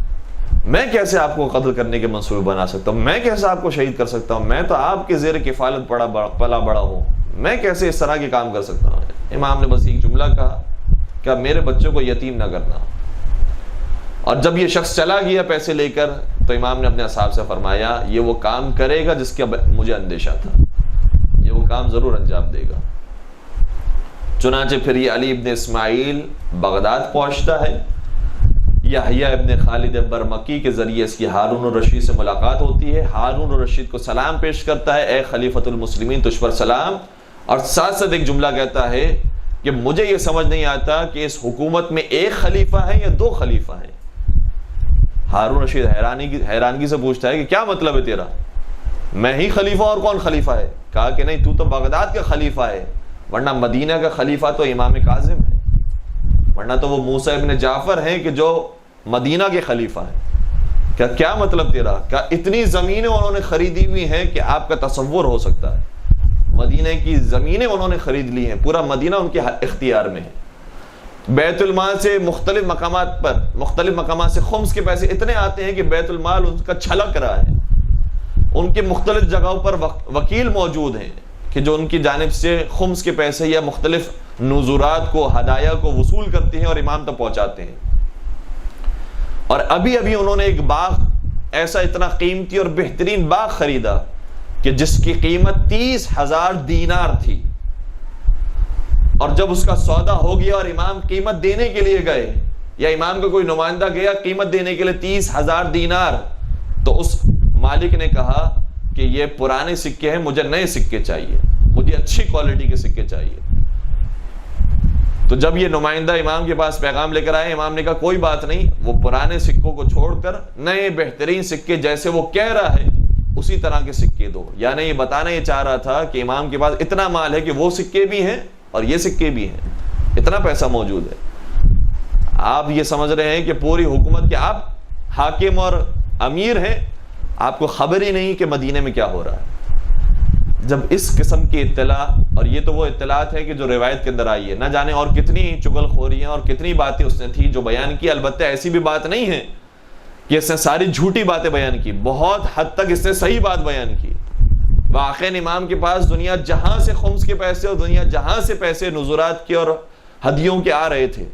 میں کیسے آپ کو قتل کرنے کے منصوبے بنا سکتا ہوں، میں کیسے آپ کو شہید کر سکتا ہوں، میں تو آپ کے زیر کفالت پلا بڑا ہوں، میں کیسے اس طرح کے کام کر سکتا ہوں۔ امام نے بس ایک جملہ کہا کہ میرے بچوں کو یتیم نہ کرنا۔ اور جب یہ شخص چلا گیا پیسے لے کر تو امام نے اپنے اصحاب سے فرمایا یہ وہ کام کرے گا جس کا مجھے اندیشہ تھا، یہ وہ کام ضرور انجام دے گا۔ چنانچہ پھر یہ علی ابن اسماعیل بغداد پہنچتا ہے، یحییٰ ابن خالد برمکی کے ذریعے اس کی ہارون الرشید سے ملاقات ہوتی ہے۔ ہارون الرشید کو سلام پیش کرتا ہے، اے خلیفۃ المسلمین تجھ پر سلام، اور ساتھ ساتھ ایک جملہ کہتا ہے کہ مجھے یہ سمجھ نہیں آتا کہ اس حکومت میں ایک خلیفہ ہے یا 2 خلیفہ ہیں۔ ہارون رشید حیرانگی سے پوچھتا ہے کہ کیا مطلب ہے تیرا، میں ہی خلیفہ اور کون خلیفہ ہے؟ کہا کہ نہیں، تو تو بغداد کا خلیفہ ہے، ورنہ مدینہ کا خلیفہ تو امام کاظم ہے، ورنہ تو وہ موسیٰ ابن جعفر ہیں کہ جو مدینہ کے خلیفہ ہیں۔ کیا مطلب تیرا؟ کیا اتنی زمینیں انہوں نے خریدی ہوئی ہیں کہ آپ کا تصور ہو سکتا ہے، مدینہ کی زمینیں انہوں نے خرید لی ہیں، پورا مدینہ ان کے اختیار میں ہے۔ بیت المال سے مختلف مقامات سے خمس کے پیسے اتنے آتے ہیں کہ بیت المال ان کا چھلک رہا ہے۔ ان کے مختلف جگہوں پر وکیل موجود ہیں کہ جو ان کی جانب سے خمس کے پیسے یا مختلف نذورات کو، ہدایہ کو وصول کرتے ہیں اور امام تک پہنچاتے ہیں۔ اور ابھی انہوں نے ایک باغ ایسا اتنا قیمتی اور بہترین باغ خریدا کہ جس کی قیمت 30,000 دینار تھی، اور جب اس کا سودا ہو گیا اور امام قیمت دینے کے لیے گئے یا امام کا کوئی نمائندہ گیا قیمت دینے کے لیے 30,000 دینار، تو اس مالک نے کہا کہ یہ پرانے سکے ہیں، مجھے نئے سکے چاہیے، مجھے اچھی کوالٹی کے سکے چاہیے۔ تو جب یہ نمائندہ امام کے پاس پیغام لے کر آئے، امام نے کہا کوئی بات نہیں، وہ پرانے سکوں کو چھوڑ کر نئے بہترین سکے جیسے وہ کہہ رہا ہے اسی طرح کے سکے دو۔ یعنی یہ بتانا یہ چاہ رہا تھا کہ امام کے پاس اتنا مال ہے کہ وہ سکے بھی ہیں اور یہ سکے بھی ہیں، اتنا پیسہ موجود ہے۔ آپ یہ سمجھ رہے ہیں کہ پوری حکومت کے آپ حاکم اور امیر ہیں، آپ کو خبر ہی نہیں کہ مدینے میں کیا ہو رہا ہے۔ جب اس قسم کی اطلاع، اور یہ تو وہ اطلاعات ہے کہ جو روایت کے اندر آئی ہے، نہ جانے اور کتنی چغل خوریاں اور کتنی باتیں اس نے تھی جو بیان کی، البتہ ایسی بھی بات نہیں ہے کہ اس نے ساری جھوٹی باتیں بیان کی، بہت حد تک اس نے صحیح بات بیان کی۔ واقعاً امام کے پاس دنیا جہاں سے خمس کے پیسے اور دنیا جہاں سے پیسے نذرات کے اور ہدیوں کے آ رہے تھے،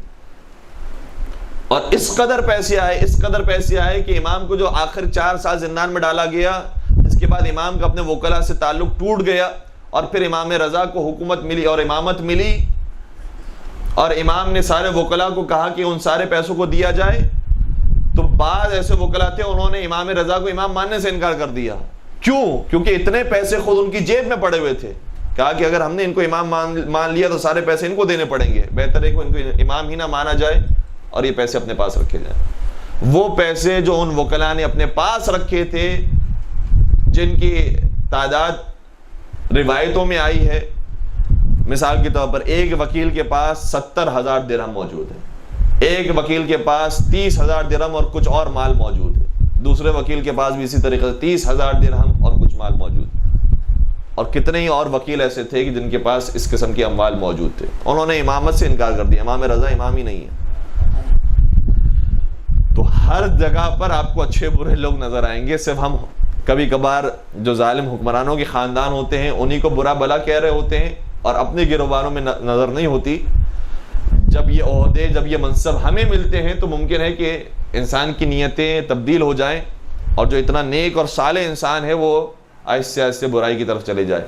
اور اس قدر پیسے آئے کہ امام کو جو آخر 4 سال زندان میں ڈالا گیا، اس کے بعد امام کا اپنے وکلاء سے تعلق ٹوٹ گیا، اور پھر امام رضا کو حکومت ملی اور امامت ملی، اور امام نے سارے وکلاء کو کہا کہ ان سارے پیسوں کو دیا جائے، تو بعض ایسے وکلاء تھے انہوں نے امام رضا کو امام ماننے سے انکار کر دیا۔ کیوں؟ کیونکہ اتنے پیسے خود ان کی جیب میں پڑے ہوئے تھے، کہا کہ اگر ہم نے ان کو امام مان لیا تو سارے پیسے ان کو دینے پڑیں گے، بہتر ہے کہ ان کو امام ہی نہ مانا جائے اور یہ پیسے اپنے پاس رکھے جائیں۔ وہ پیسے جو ان وکلاء نے اپنے پاس رکھے تھے، جن کی تعداد روایتوں میں آئی ہے، مثال کے طور پر ایک وکیل کے پاس 70,000 درہم موجود ہے، ایک وکیل کے پاس 30,000 درہم اور کچھ اور مال موجود ہے، دوسرے وکیل کے پاس بھی اسی طریقے سے 30,000 درہم اور کچھ مال موجود ہے، اور کتنے ہی اور وکیل ایسے تھے کہ جن کے پاس اس قسم کے اموال موجود تھے، انہوں نے امامت سے انکار کر دیا، امام رضا امام ہی نہیں ہے۔ تو ہر جگہ پر آپ کو اچھے برے لوگ نظر آئیں گے، صرف ہم کبھی کبھار جو ظالم حکمرانوں کے خاندان ہوتے ہیں انہی کو برا بلا کہہ رہے ہوتے ہیں اور اپنے گروہوں میں نظر نہیں ہوتی۔ جب یہ عہدے، جب یہ منصب ہمیں ملتے ہیں تو ممکن ہے کہ انسان کی نیتیں تبدیل ہو جائیں، اور جو اتنا نیک اور صالح انسان ہے وہ آہستہ آہستہ برائی کی طرف چلے جائے۔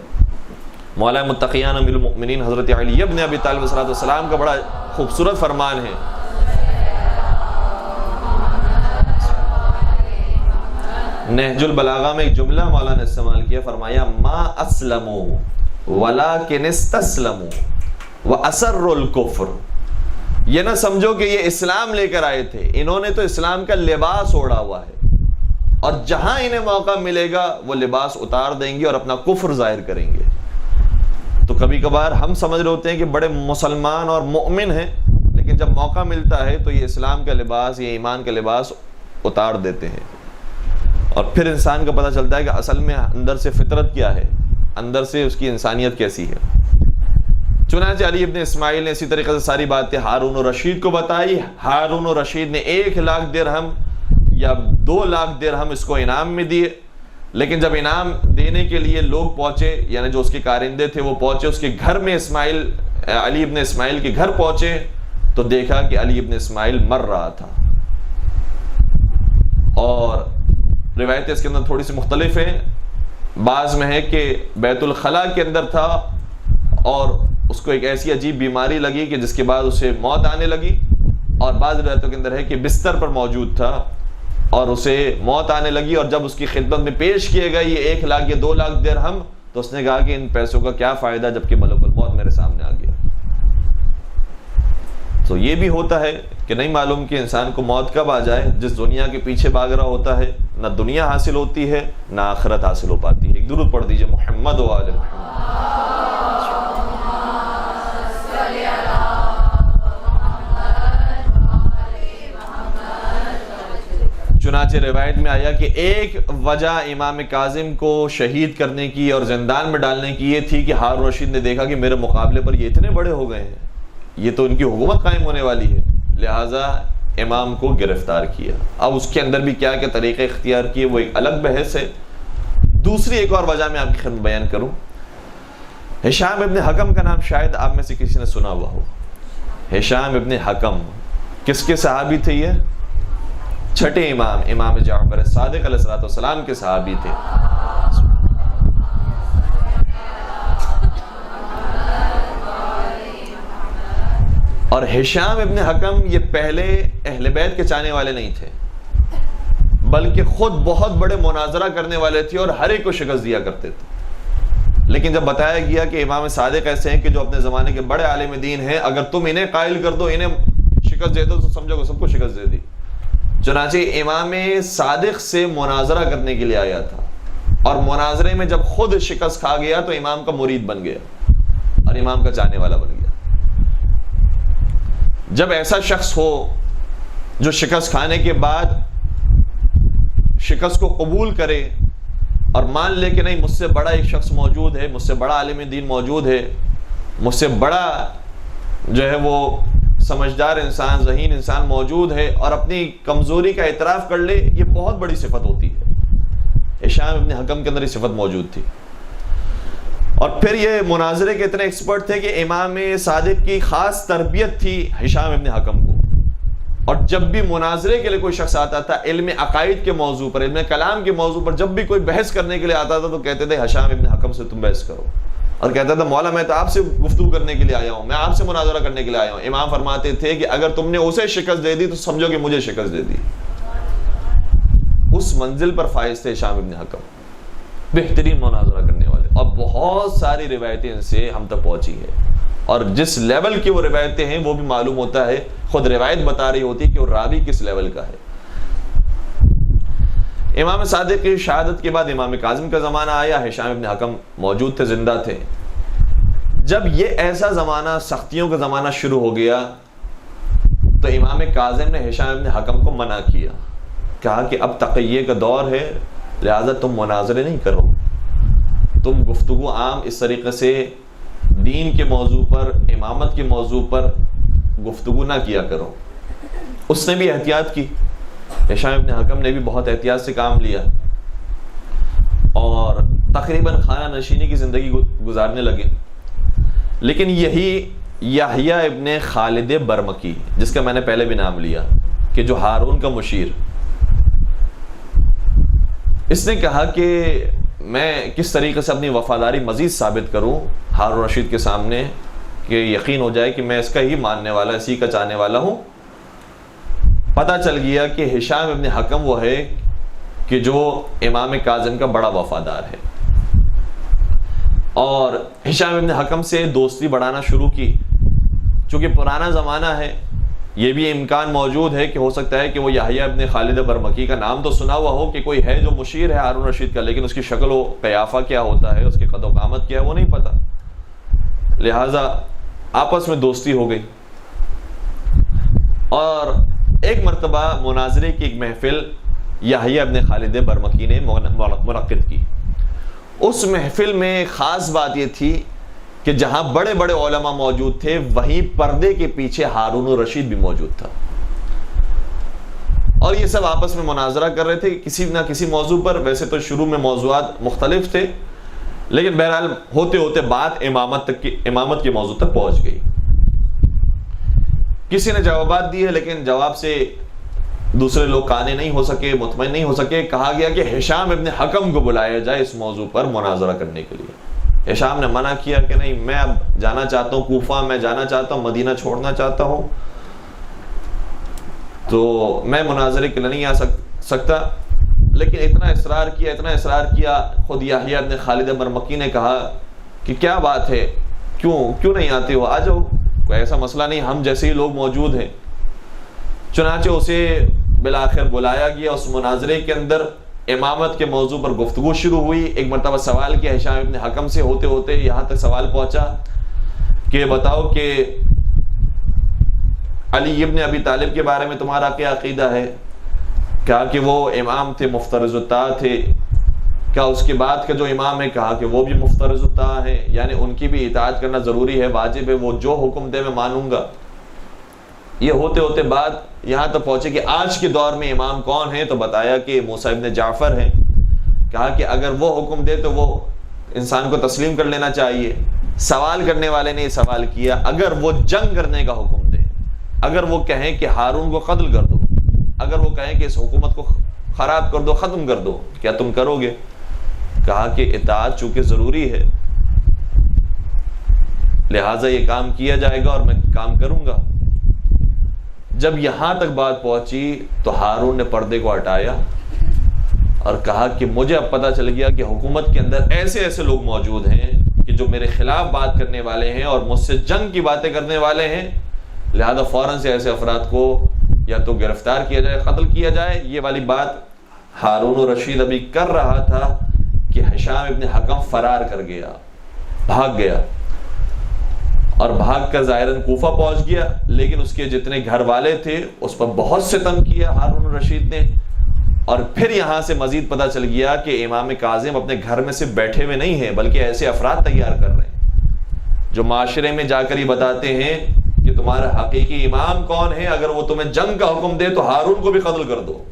مولا متقیان امیر المؤمنین حضرت علی ابن ابی طالب علیہ السلام کا بڑا خوبصورت فرمان ہے، نہج البلاغہ میں ایک جملہ مولانا نے استعمال کیا، فرمایا ما اسلموا ولکن استسلموا واسروا الکفر۔ یہ نہ سمجھو کہ یہ اسلام لے کر آئے تھے، انہوں نے تو اسلام کا لباس اوڑھا ہوا ہے، اور جہاں انہیں موقع ملے گا وہ لباس اتار دیں گے اور اپنا کفر ظاہر کریں گے۔ تو کبھی کبھار ہم سمجھ رہے ہوتے ہیں کہ بڑے مسلمان اور مؤمن ہیں، لیکن جب موقع ملتا ہے تو یہ اسلام کا لباس، یہ ایمان کا لباس اتار دیتے ہیں، اور پھر انسان کا پتہ چلتا ہے کہ اصل میں اندر سے فطرت کیا ہے، اندر سے اس کی انسانیت کیسی ہے۔ چنانچہ علی ابن اسماعیل نے اسی طریقے سے ساری باتیں ہارون الرشید کو بتائی۔ ہارون الرشید نے 1,00,000 درہم یا 2,00,000 درہم اس کو انعام میں دیے، لیکن جب انعام دینے کے لیے لوگ پہنچے، یعنی جو اس کے کارندے تھے وہ پہنچے اس کے گھر میں، علی ابن اسماعیل کے گھر پہنچے تو دیکھا کہ علی ابن اسماعیل مر رہا تھا، اور روایتیں اس کے اندر تھوڑی سی مختلف ہیں۔ بعض میں ہے کہ بیت الخلاء کے اندر تھا اور اس کو ایک ایسی عجیب بیماری لگی کہ جس کے بعد اسے موت آنے لگی، اور بعض روایتوں کے اندر ہے کہ بستر پر موجود تھا اور اسے موت آنے لگی، اور جب اس کی خدمت میں پیش کیے گئے یہ 1,00,000 یا 2,00,000 درہم، تو اس نے کہا کہ ان پیسوں کا کیا فائدہ جبکہ ملک الموت میرے سامنے آ گیا۔ تو یہ بھی ہوتا ہے کہ نہیں معلوم کہ انسان کو موت کب آ جائے۔ جس دنیا کے پیچھے بھاگ رہا ہوتا ہے نہ دنیا حاصل ہوتی ہے نہ آخرت حاصل ہو پاتی ہے۔ ایک درود پڑھ دیجئے محمد و آل محمد۔ چنانچہ روایت میں آیا کہ ایک وجہ امام کاظم کو شہید کرنے کی اور زندان میں ڈالنے کی یہ تھی کہ ہارون الرشید نے دیکھا کہ میرے مقابلے پر یہ اتنے بڑے ہو گئے ہیں، یہ تو ان کی حکومت قائم ہونے والی ہے، لہٰذا امام کو گرفتار کیا۔ اب اس کے اندر بھی کیا کیا طریقے اختیار کیے وہ ایک الگ بحث ہے۔ دوسری ایک اور وجہ میں آپ کی خدمت بیان کروں۔ ہشام ابن حکم کا نام شاید آپ میں سے کسی نے سنا ہوا ہو۔ ہشام ابن حکم کس کے صحابی تھے؟ یہ چھٹے امام جعفر صادق علیہ السلام کے صحابی تھے۔ اور ہشام ابن حکم یہ پہلے اہل بیت کے چاہنے والے نہیں تھے، بلکہ خود بہت بڑے مناظرہ کرنے والے تھے اور ہر ایک کو شکست دیا کرتے تھے۔ لیکن جب بتایا گیا کہ امام صادق ایسے ہیں کہ جو اپنے زمانے کے بڑے عالم دین ہیں، اگر تم انہیں قائل کر دو، انہیں شکست دے دو، تو سمجھو کہ سب کو شکست دے دی۔ چنانچہ امام صادق سے مناظرہ کرنے کے لیے آیا تھا، اور مناظرے میں جب خود شکست کھا گیا تو امام کا مرید بن گیا اور امام کا چاہنے والا بن گیا۔ جب ایسا شخص ہو جو شکست کھانے کے بعد شکست کو قبول کرے اور مان لے کہ نہیں مجھ سے بڑا ایک شخص موجود ہے، مجھ سے بڑا عالم دین موجود ہے، مجھ سے بڑا جو ہے وہ سمجھدار انسان، ذہین انسان موجود ہے، اور اپنی کمزوری کا اعتراف کر لے، یہ بہت بڑی صفت ہوتی ہے۔ ہشام ابن حکم کے اندر یہ صفت موجود تھی۔ اور پھر یہ مناظرے کے اتنے ایکسپرٹ تھے کہ امام صادق کی خاص تربیت تھی ہشام ابن حکم کو، اور جب بھی مناظرے کے لیے کوئی شخص آتا تھا علم عقائد کے موضوع پر، علم کلام کے موضوع پر، جب بھی کوئی بحث کرنے کے لیے آتا تھا تو کہتے تھے ہشام ابن حکم سے تم بحث کرو، اور کہتا تھا مولا میں تو آپ سے گفتگو کرنے کے لیے آیا ہوں، میں آپ سے مناظرہ کرنے کے لیے آیا ہوں۔ امام فرماتے تھے کہ اگر تم نے اسے شکست دے دی تو سمجھو کہ مجھے شکست دے دی۔ اس منزل پر فائز تھے ہشام ابن حکم، بہترین مناظرہ کرنے والے، اور بہت ساری روایتیں ان سے ہم تک پہنچی ہے، اور جس لیول کی وہ روایتیں ہیں وہ بھی معلوم ہوتا ہے، خود روایت بتا رہی ہوتی ہے کہ وہ راوی کس لیول کا ہے۔ امام صادق کی شہادت کے بعد امام کاظم کا زمانہ آیا، ہشام ابن حکم موجود تھے، زندہ تھے۔ جب یہ ایسا زمانہ، سختیوں کا زمانہ شروع ہو گیا تو امام کاظم نے ہشام ابن حکم کو منع کیا، کہا کہ اب تقیہ کا دور ہے، لہذا تم مناظرے نہیں کرو، تم گفتگو عام اس طریقے سے دین کے موضوع پر، امامت کے موضوع پر گفتگو نہ کیا کرو۔ اس نے بھی احتیاط کی، ہشام ابن حکم نے بھی بہت احتیاط سے کام لیا، اور تقریباً خانہ نشینی کی زندگی گزارنے لگے۔ لیکن یہی یحییٰ ابن خالد برمکی، جس کا میں نے پہلے بھی نام لیا کہ جو ہارون کا مشیر، اس نے کہا کہ میں کس طریقے سے اپنی وفاداری مزید ثابت کروں ہارون رشید کے سامنے کہ یقین ہو جائے کہ میں اس کا ہی ماننے والا، اسی کا چاہنے والا ہوں۔ پتہ چل گیا کہ ہشام ابن حکم وہ ہے کہ جو امام کاظم کا بڑا وفادار ہے، اور ہشام ابن حکم سے دوستی بڑھانا شروع کی۔ چونکہ پرانا زمانہ ہے، یہ بھی امکان موجود ہے کہ ہو سکتا ہے کہ وہ یحییٰ ابن خالد برمکی کا نام تو سنا ہوا ہو کہ کوئی ہے جو مشیر ہے ہارون رشید کا، لیکن اس کی شکل و قیافہ کیا ہوتا ہے، اس کی قد و قامت کیا ہے، وہ نہیں پتا، لہٰذا آپس میں دوستی ہو گئی۔ اور ایک مرتبہ مناظرے کی ایک محفل یحییٰ ابن خالد برمکی نے منعقد کی۔ اس محفل میں خاص بات یہ تھی کہ جہاں بڑے بڑے علماء موجود تھے، وہیں پردے کے پیچھے ہارون الرشید بھی موجود تھا، اور یہ سب آپس میں مناظرہ کر رہے تھے کسی نہ کسی موضوع پر۔ ویسے تو شروع میں موضوعات مختلف تھے، لیکن بہرحال ہوتے ہوتے بات امامت کے موضوع تک پہنچ گئی۔ کسی نے جوابات دیے، لیکن جواب سے دوسرے لوگ قانع نہیں ہو سکے، مطمئن نہیں ہو سکے۔ کہا گیا کہ ہشام ابن حکم کو بلایا جائے اس موضوع پر مناظرہ کرنے کے لیے۔ ہشام نے منع کیا کہ نہیں، میں اب جانا چاہتا ہوں کوفہ، میں جانا چاہتا ہوں مدینہ، چھوڑنا چاہتا ہوں، تو میں مناظرے کے لیے نہیں آ سکتا۔ لیکن اتنا اصرار کیا، خود یحییٰ ابن خالد برمکی نے کہا کہ کیا بات ہے، کیوں نہیں آتے ہو، آ جاؤ، کوئی ایسا مسئلہ نہیں، ہم جیسے ہی لوگ موجود ہیں۔ چنانچہ اسے بالآخر بلایا گیا۔ اس مناظرے کے اندر امامت کے موضوع پر گفتگو شروع ہوئی۔ ایک مرتبہ سوال کیا ہشام ابن حکم سے، ہوتے ہوتے یہاں تک سوال پہنچا کہ بتاؤ کہ علی ابن ابی طالب کے بارے میں تمہارا کیا عقیدہ ہے؟ کہا کہ وہ امام تھے، مفترض الطاعہ تھے۔ کیا اس کے بعد کا جو امام ہے؟ کہا کہ وہ بھی مفترض الطاعہ ہے، یعنی ان کی بھی اطاعت کرنا ضروری ہے، واجب ہے، وہ جو حکم دے میں مانوں گا۔ یہ ہوتے ہوتے بعد یہاں تک پہنچے کہ آج کے دور میں امام کون ہیں، تو بتایا کہ موسیٰ ابن جعفر ہیں۔ کہا کہ اگر وہ حکم دے تو وہ انسان کو تسلیم کر لینا چاہیے۔ سوال کرنے والے نے یہ سوال کیا، اگر وہ جنگ کرنے کا حکم دے، اگر وہ کہیں کہ ہارون کو قتل کر دو، اگر وہ کہیں کہ اس حکومت کو خراب کر دو، ختم کر دو، کیا تم کرو گے؟ کہا کہ اطاعت چونکہ ضروری ہے، لہٰذا یہ کام کیا جائے گا اور میں کام کروں گا۔ جب یہاں تک بات پہنچی تو ہارون نے پردے کو ہٹایا اور کہا کہ مجھے اب پتہ چل گیا کہ حکومت کے اندر ایسے لوگ موجود ہیں کہ جو میرے خلاف بات کرنے والے ہیں اور مجھ سے جنگ کی باتیں کرنے والے ہیں، لہذا فوراً سے ایسے افراد کو یا تو گرفتار کیا جائے، قتل کیا جائے۔ یہ والی بات ہارون الرشید ابھی کر رہا تھا کہ ہشام ابن حکم فرار کر گیا، بھاگ گیا، اور بھاگ کر ظاہراً کوفہ پہنچ گیا۔ لیکن اس کے جتنے گھر والے تھے اس پر بہت ستم کیا ہارون الرشید نے، اور پھر یہاں سے مزید پتہ چل گیا کہ امام کاظم اپنے گھر میں صرف بیٹھے ہوئے نہیں ہیں بلکہ ایسے افراد تیار کر رہے ہیں جو معاشرے میں جا کر یہ بتاتے ہیں کہ تمہارا حقیقی امام کون ہے، اگر وہ تمہیں جنگ کا حکم دے تو ہارون کو بھی قتل کر دو،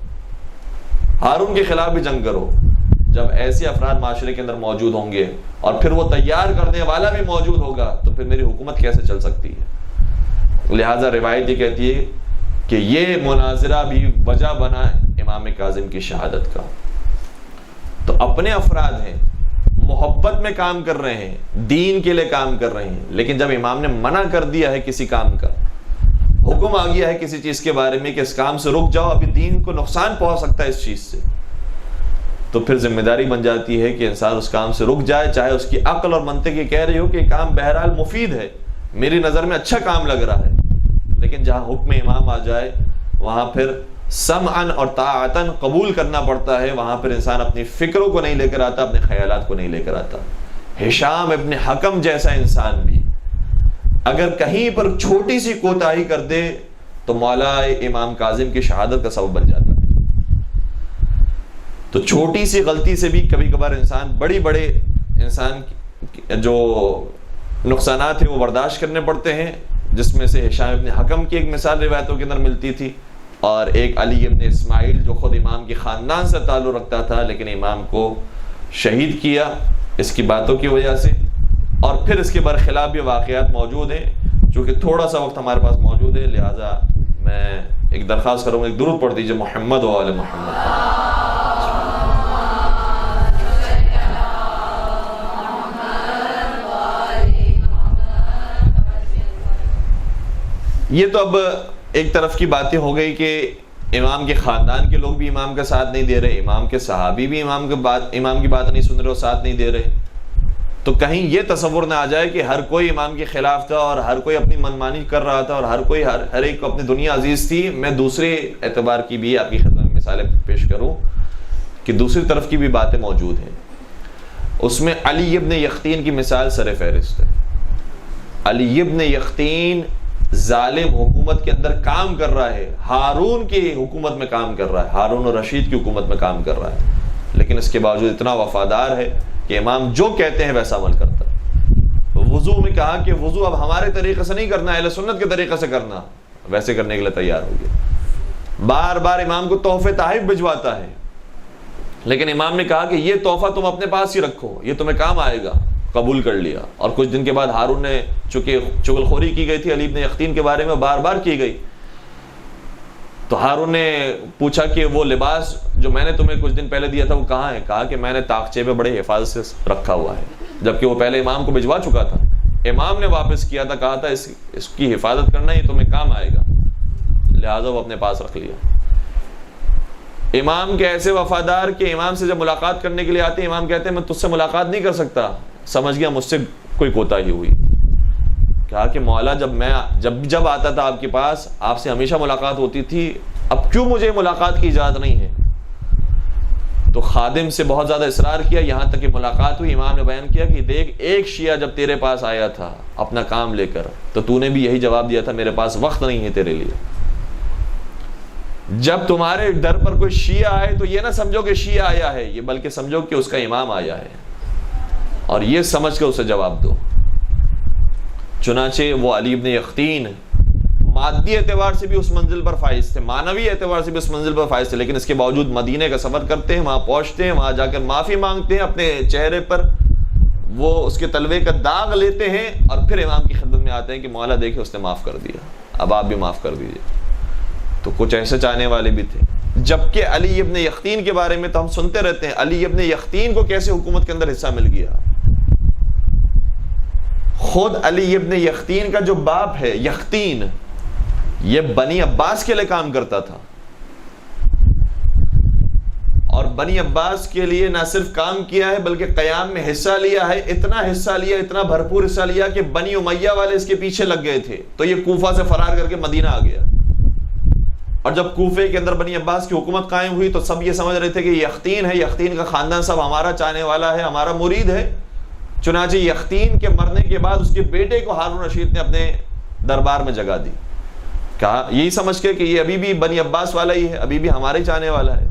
ہارون کے خلاف بھی جنگ کرو۔ جب ایسے افراد معاشرے کے اندر موجود ہوں گے اور پھر وہ تیار کرنے والا بھی موجود ہوگا تو پھر میری حکومت کیسے چل سکتی ہے؟ لہٰذا روایت یہ کہتی ہے کہ یہ مناظرہ بھی وجہ بنا امام کاظم کی شہادت کا۔ تو اپنے افراد ہیں، محبت میں کام کر رہے ہیں، دین کے لیے کام کر رہے ہیں، لیکن جب امام نے منع کر دیا ہے کسی کام کا، حکم آ گیا ہے کسی چیز کے بارے میں کہ اس کام سے رک جاؤ، ابھی دین کو نقصان پہنچ سکتا ہے اس چیز سے، تو پھر ذمہ داری بن جاتی ہے کہ انسان اس کام سے رک جائے، چاہے اس کی عقل اور منطق یہ کہہ رہی ہو کہ یہ کام بہرحال مفید ہے، میری نظر میں اچھا کام لگ رہا ہے، لیکن جہاں حکم امام آ جائے وہاں پھر سمعاً اور طاعتاً قبول کرنا پڑتا ہے، وہاں پھر انسان اپنی فکروں کو نہیں لے کر آتا، اپنے خیالات کو نہیں لے کر آتا۔ ہشام ابن حکم جیسا انسان بھی اگر کہیں پر چھوٹی سی کوتاہی کر دے تو مولا امام کاظم کی شہادت کا سبب بن جاتا ہے۔ تو چھوٹی سی غلطی سے بھی کبھی کبھار انسان جو نقصانات ہیں وہ برداشت کرنے پڑتے ہیں، جس میں سے ہشام ابن حکم کی ایک مثال روایتوں کے اندر ملتی تھی، اور ایک علی ابن اسماعیل جو خود امام کے خاندان سے تعلق رکھتا تھا لیکن امام کو شہید کیا اس کی باتوں کی وجہ سے۔ اور پھر اس کے برخلاف بھی واقعات موجود ہیں، چونکہ تھوڑا سا وقت ہمارے پاس موجود ہے لہٰذا میں ایک درخواست کروں گا، ایک درود پڑھ دیجئے محمد و آل محمد۔ یہ تو اب ایک طرف کی باتیں ہو گئی کہ امام کے خاندان کے لوگ بھی امام کا ساتھ نہیں دے رہے، امام کے صحابی بھی امام کی بات نہیں سن رہے اور ساتھ نہیں دے رہے، تو کہیں یہ تصور نہ آ جائے کہ ہر کوئی امام کے خلاف تھا اور ہر کوئی اپنی منمانی کر رہا تھا اور ہر ایک کو اپنی دنیا عزیز تھی۔ میں دوسرے اعتبار کی بھی آپ کی خدمت میں مثالیں پیش کروں کہ دوسری طرف کی بھی باتیں موجود ہیں۔ اس میں علی ابن یقطین کی مثال سر فہرست ہے۔ علی ابن یقطین ظالم حکومت کے اندر کام کر رہا ہے، ہارون کی حکومت میں کام کر رہا ہے، ہارون الرشید کی حکومت میں کام کر رہا ہے، لیکن اس کے باوجود اتنا وفادار ہے کہ امام جو کہتے ہیں ویسا عمل کرتا ہے۔ وضو میں کہا کہ وضو اب ہمارے طریقے سے نہیں کرنا، اہل سنت کے طریقے سے کرنا، ویسے کرنے کے لیے تیار ہو گیا۔ بار بار امام کو تحفے تحائف بھجواتا ہے، لیکن امام نے کہا کہ یہ تحفہ تم اپنے پاس ہی رکھو، یہ تمہیں کام آئے گا، قبول کر لیا۔ اور کچھ دن کے بعد ہارون نے، چونکہ چغلخوری کی گئی تھی علی ابن یقطین کے بارے میں، بار بار کی گئی، تو ہارون نے پوچھا کہ وہ لباس جو میں نے تمہیں کچھ دن پہلے دیا تھا وہ کہاں ہے؟ کہا کہ میں نے طاقچے پہ بڑے حفاظت سے رکھا ہوا ہے، جبکہ وہ پہلے امام کو بھجوا چکا تھا۔ امام نے واپس کیا تھا، کہا تھا اس کی حفاظت کرنا، یہ تمہیں کام آئے گا، لہٰذا وہ اپنے پاس رکھ لیا۔ امام کے ایسے وفادار کہ امام سے جب ملاقات کرنے کے لیے آتے ہیں، امام کہتے ہیں میں تجھ سے ملاقات نہیں کر سکتا، سمجھ گیا مجھ سے کوئی کوتاہی ہوئی۔ کہا کہ مولا جب آتا تھا آپ کے پاس، آپ سے ہمیشہ ملاقات ہوتی تھی، اب کیوں مجھے ملاقات کی اجازت نہیں ہے؟ تو خادم سے بہت زیادہ اصرار کیا، یہاں تک کہ ملاقات ہوئی۔ امام نے بیان کیا کہ دیکھ، ایک شیعہ جب تیرے پاس آیا تھا اپنا کام لے کر تو تو نے بھی یہی جواب دیا تھا، میرے پاس وقت نہیں ہے تیرے لیے۔ جب تمہارے در پر کوئی شیعہ آئے تو یہ نہ سمجھو کہ شیعہ آیا ہے، یہ بلکہ سمجھو کہ اس کا امام آیا ہے، اور یہ سمجھ کے اسے جواب دو۔ چنانچہ وہ علی ابن یقطین مادی اعتبار سے بھی اس منزل پر فائز تھے، معنوی اعتبار سے بھی اس منزل پر فائز تھے، لیکن اس کے باوجود مدینے کا سفر کرتے ہیں، وہاں پہنچتے ہیں، وہاں جا کر معافی مانگتے ہیں، اپنے چہرے پر وہ اس کے تلوے کا داغ لیتے ہیں، اور پھر امام کی خدمت میں آتے ہیں کہ مولا دیکھیں اس نے معاف کر دیا، اب آپ بھی معاف کر دیجیے۔ تو کچھ ایسے چاہنے والے بھی تھے۔ جبکہ علی ابن یقطین کے بارے میں تو ہم سنتے رہتے ہیں، علی ابن یقطین کو کیسے حکومت کے اندر حصہ مل گیا۔ خود علی ابن یقطین کا جو باپ ہے یقطین، یہ بنی عباس کے لیے کام کرتا تھا، اور بنی عباس کے لیے نہ صرف کام کیا ہے بلکہ قیام میں حصہ لیا ہے، اتنا حصہ لیا، اتنا بھرپور حصہ لیا کہ بنی امیہ والے اس کے پیچھے لگ گئے تھے، تو یہ کوفہ سے فرار کر کے مدینہ آ گیا۔ اور جب کوفے کے اندر بنی عباس کی حکومت قائم ہوئی تو سب یہ سمجھ رہے تھے کہ یقطین ہے، یقطین کا خاندان سب ہمارا چاہنے والا ہے، ہمارا مرید ہے۔ چنانچہ یقطین کے مرنے کے بعد اس کے بیٹے کو ہارون رشید نے اپنے دربار میں جگہ دی، کہا یہی سمجھ کے کہ یہ ابھی بھی بنی عباس والا ہی ہے، ابھی بھی ہمارے چاہنے والا ہے۔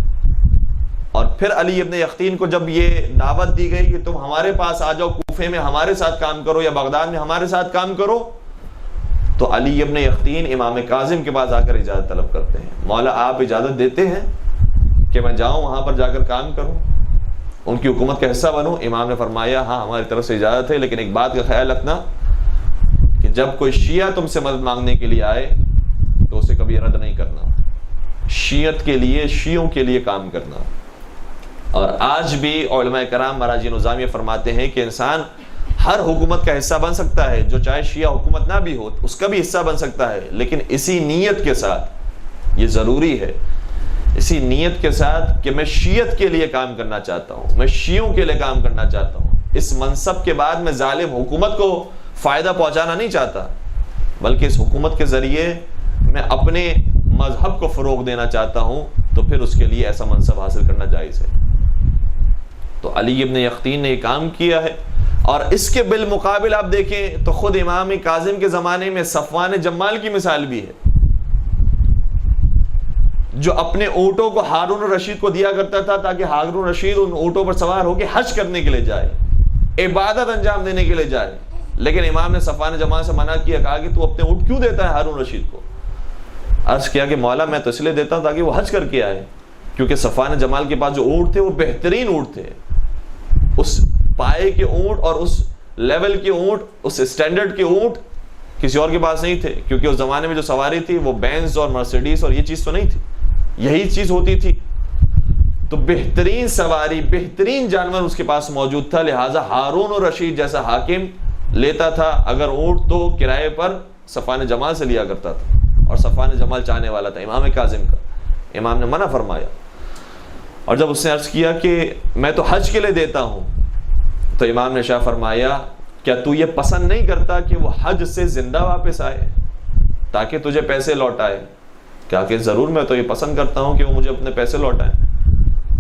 اور پھر علی ابن یقطین کو جب یہ دعوت دی گئی کہ تم ہمارے پاس آ جاؤ، کوفے میں ہمارے ساتھ کام کرو یا بغداد میں ہمارے ساتھ کام کرو، تو علی ابن یقطین امام کاظم کے پاس آ کر اجازت طلب کرتے ہیں، مولا آپ اجازت دیتے ہیں کہ میں جاؤں وہاں پر جا کر کام کروں، ان کی حکومت کا حصہ بنوں؟ امام نے فرمایا ہاں ہماری طرف سے اجازت ہے، لیکن ایک بات کا خیال رکھنا کہ جب کوئی شیعہ تم سے مدد مانگنے کے لیے آئے تو اسے کبھی رد نہیں کرنا، شیعت کے لیے، شیعوں کے لیے کام کرنا۔ اور آج بھی علماء کرام مراجع نظامیہ فرماتے ہیں کہ انسان ہر حکومت کا حصہ بن سکتا ہے، جو چاہے شیعہ حکومت نہ بھی ہو اس کا بھی حصہ بن سکتا ہے، لیکن اسی نیت کے ساتھ، یہ ضروری ہے، اسی نیت کے ساتھ کہ میں شیعت کے لیے کام کرنا چاہتا ہوں، میں شیعوں کے لیے کام کرنا چاہتا ہوں، اس منصب کے بعد میں ظالم حکومت کو فائدہ پہنچانا نہیں چاہتا، بلکہ اس حکومت کے ذریعے میں اپنے مذہب کو فروغ دینا چاہتا ہوں، تو پھر اس کے لیے ایسا منصب حاصل کرنا جائز ہے۔ تو علی ابن یقطین نے یہ کام کیا ہے، اور اس کے بالمقابل آپ دیکھیں تو خود امام کاظم کے زمانے میں صفوان جمال کی مثال بھی ہے، جو اپنے اونٹوں کو ہارون الرشید کو دیا کرتا تھا تاکہ ہارون الرشید ان اونٹوں پر سوار ہو کے حج کرنے کے لیے جائے، عبادت انجام دینے کے لیے جائے، لیکن امام نے صفوان جمال سے منع کیا، کہا کہ تو اپنے اونٹ کیوں دیتا ہے ہارون الرشید کو؟ عرض کیا کہ مولا میں تو اس لیے دیتا ہوں تاکہ وہ حج کر کے آئے، کیونکہ صفوان جمال کے پاس جو اونٹ تھے وہ بہترین اونٹ تھے، اس پائے کے اونٹ اور اس لیول کے اونٹ، اس اسٹینڈرڈ کے اونٹ کسی اور کے پاس نہیں تھے، کیونکہ اس زمانے میں جو سواری تھی وہ بینز اور مرسیڈیز اور یہ چیز تو نہیں تھی، یہی چیز ہوتی تھی، تو بہترین سواری، بہترین جانور اس کے پاس موجود تھا، لہٰذا ہارون الرشید جیسا حاکم لیتا تھا اگر اونٹ تو کرائے پر صفوان جمال سے لیا کرتا تھا، اور صفوان جمال چاہنے والا تھا امام کاظم کا، امام نے منع فرمایا۔ اور جب اس نے عرض کیا کہ میں تو حج کے لیے دیتا ہوں، تو امام نے شاہ فرمایا کیا تو یہ پسند نہیں کرتا کہ وہ حج سے زندہ واپس آئے تاکہ تجھے پیسے لوٹائے؟ کہا کہ ضرور میں تو یہ پسند کرتا ہوں کہ وہ مجھے اپنے پیسے لوٹائیں۔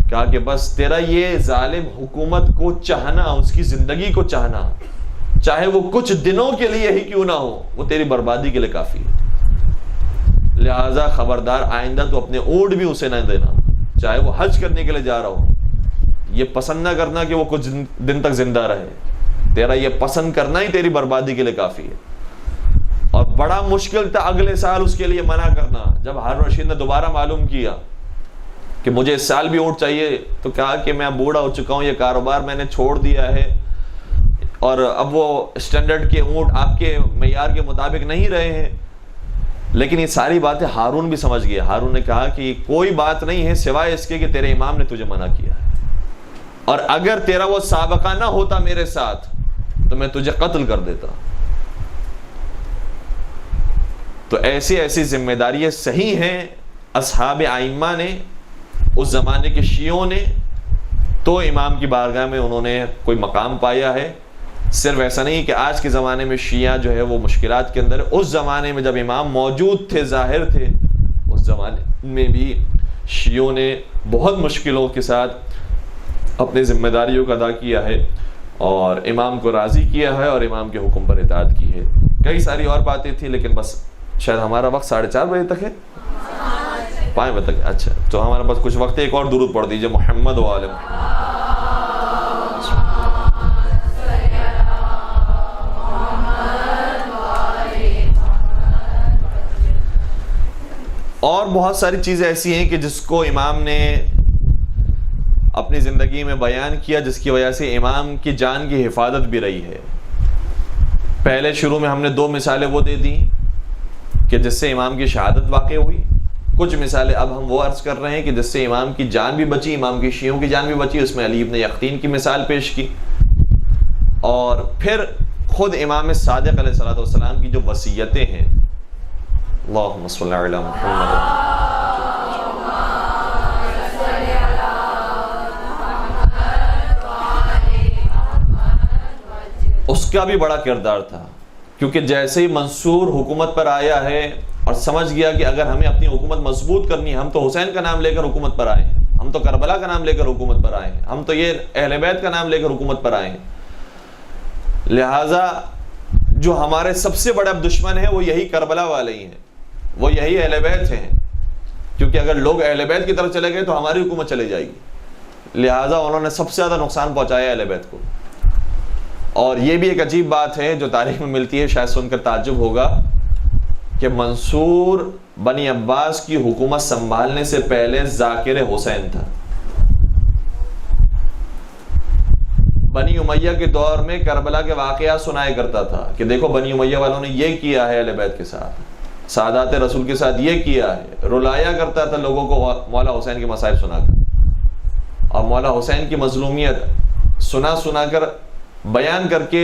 کہا کہ بس تیرا یہ ظالم حکومت کو چاہنا، اس کی زندگی کو چاہنا، چاہے وہ کچھ دنوں کے لیے ہی کیوں نہ ہو، وہ تیری بربادی کے لیے کافی ہے، لہذا خبردار آئندہ تو اپنے اونٹ بھی اسے نہ دینا، چاہے وہ حج کرنے کے لیے جا رہا ہو، یہ پسند نہ کرنا کہ وہ کچھ دن تک زندہ رہے، تیرا یہ پسند کرنا ہی تیری بربادی کے لیے کافی ہے۔ اور بڑا مشکل تھا اگلے سال اس کے لیے منع کرنا، جب ہارون رشید نے دوبارہ معلوم کیا کہ مجھے اس سال بھی اونٹ چاہیے، تو کہا کہ میں بوڑھا ہو چکا ہوں، یہ کاروبار میں نے چھوڑ دیا ہے، اور اب وہ اسٹینڈرڈ کے اونٹ آپ کے معیار کے مطابق نہیں رہے ہیں۔ لیکن یہ ساری باتیں ہارون بھی سمجھ گیا، ہارون نے کہا کہ کوئی بات نہیں ہے سوائے اس کے کہ تیرے امام نے تجھے منع کیا ہے، اور اگر تیرا وہ سابقہ نہ ہوتا میرے ساتھ تو میں تجھے قتل کر دیتا۔ تو ایسی ایسی ذمہ داریاں صحیح ہیں اصحاب ائمہ نے، اس زمانے کے شیعوں نے، تو امام کی بارگاہ میں انہوں نے کوئی مقام پایا ہے۔ صرف ایسا نہیں کہ آج کے زمانے میں شیعہ جو ہے وہ مشکلات کے اندر ہے، اس زمانے میں جب امام موجود تھے، ظاہر تھے، اس زمانے میں بھی شیعوں نے بہت مشکلوں کے ساتھ اپنے ذمہ داریوں کا ادا کیا ہے، اور امام کو راضی کیا ہے، اور امام کے حکم پر اطاعت کی ہے۔ کئی ساری اور باتیں تھیں، لیکن بس شاید ہمارا وقت 4:30 بجے تک ہے، 5 بجے تک، اچھا تو ہمارے پاس کچھ وقت ہے، ایک اور درود پڑھ دیجئے محمد و آل محمد۔ اور بہت ساری چیزیں ایسی ہیں کہ جس کو امام نے اپنی زندگی میں بیان کیا، جس کی وجہ سے امام کی جان کی حفاظت بھی رہی ہے۔ پہلے شروع میں ہم نے 2 مثالیں وہ دے دیں کہ جس سے امام کی شہادت واقع ہوئی، کچھ مثالیں اب ہم وہ عرض کر رہے ہیں کہ جس سے امام کی جان بھی بچی، امام کی شیعوں کی جان بھی بچی، اس میں علی ابن یقطین کی مثال پیش کی، اور پھر خود امام صادق علیہ الصلوۃ والسلام کی جو وصیتیں ہیں، اللہم صلی علی محمد، اس کا بھی بڑا کردار تھا، کیونکہ جیسے ہی منصور حکومت پر آیا ہے اور سمجھ گیا کہ اگر ہمیں اپنی حکومت مضبوط کرنی ہے، ہم تو حسین کا نام لے کر حکومت پر آئے ہیں، ہم تو کربلا کا نام لے کر حکومت پر آئے ہیں، ہم تو یہ اہل بیت کا نام لے کر حکومت پر آئے ہیں، لہٰذا جو ہمارے سب سے بڑا دشمن ہے وہ یہی کربلا والے ہی ہیں، وہ یہی اہل بیت ہیں، کیونکہ اگر لوگ اہل بیت کی طرف چلے گئے تو ہماری حکومت چلے جائے گی، لہٰذا انہوں نے سب سے زیادہ نقصان پہنچایا اہل بیت کو. اور یہ بھی ایک عجیب بات ہے جو تاریخ میں ملتی ہے, شاید سن کر تعجب ہوگا, کہ منصور بنی عباس کی حکومت سنبھالنے سے پہلے ذاکر حسین تھا. بنی امیہ کے دور میں کربلا کے واقعات سنایا کرتا تھا کہ دیکھو بنی امیہ والوں نے یہ کیا ہے اہل بیت کے ساتھ, سادات رسول کے ساتھ یہ کیا ہے. رلایا کرتا تھا لوگوں کو مولا حسین کے مصائب سنا کر, اور مولا حسین کی مظلومیت سنا کر بیان کر کے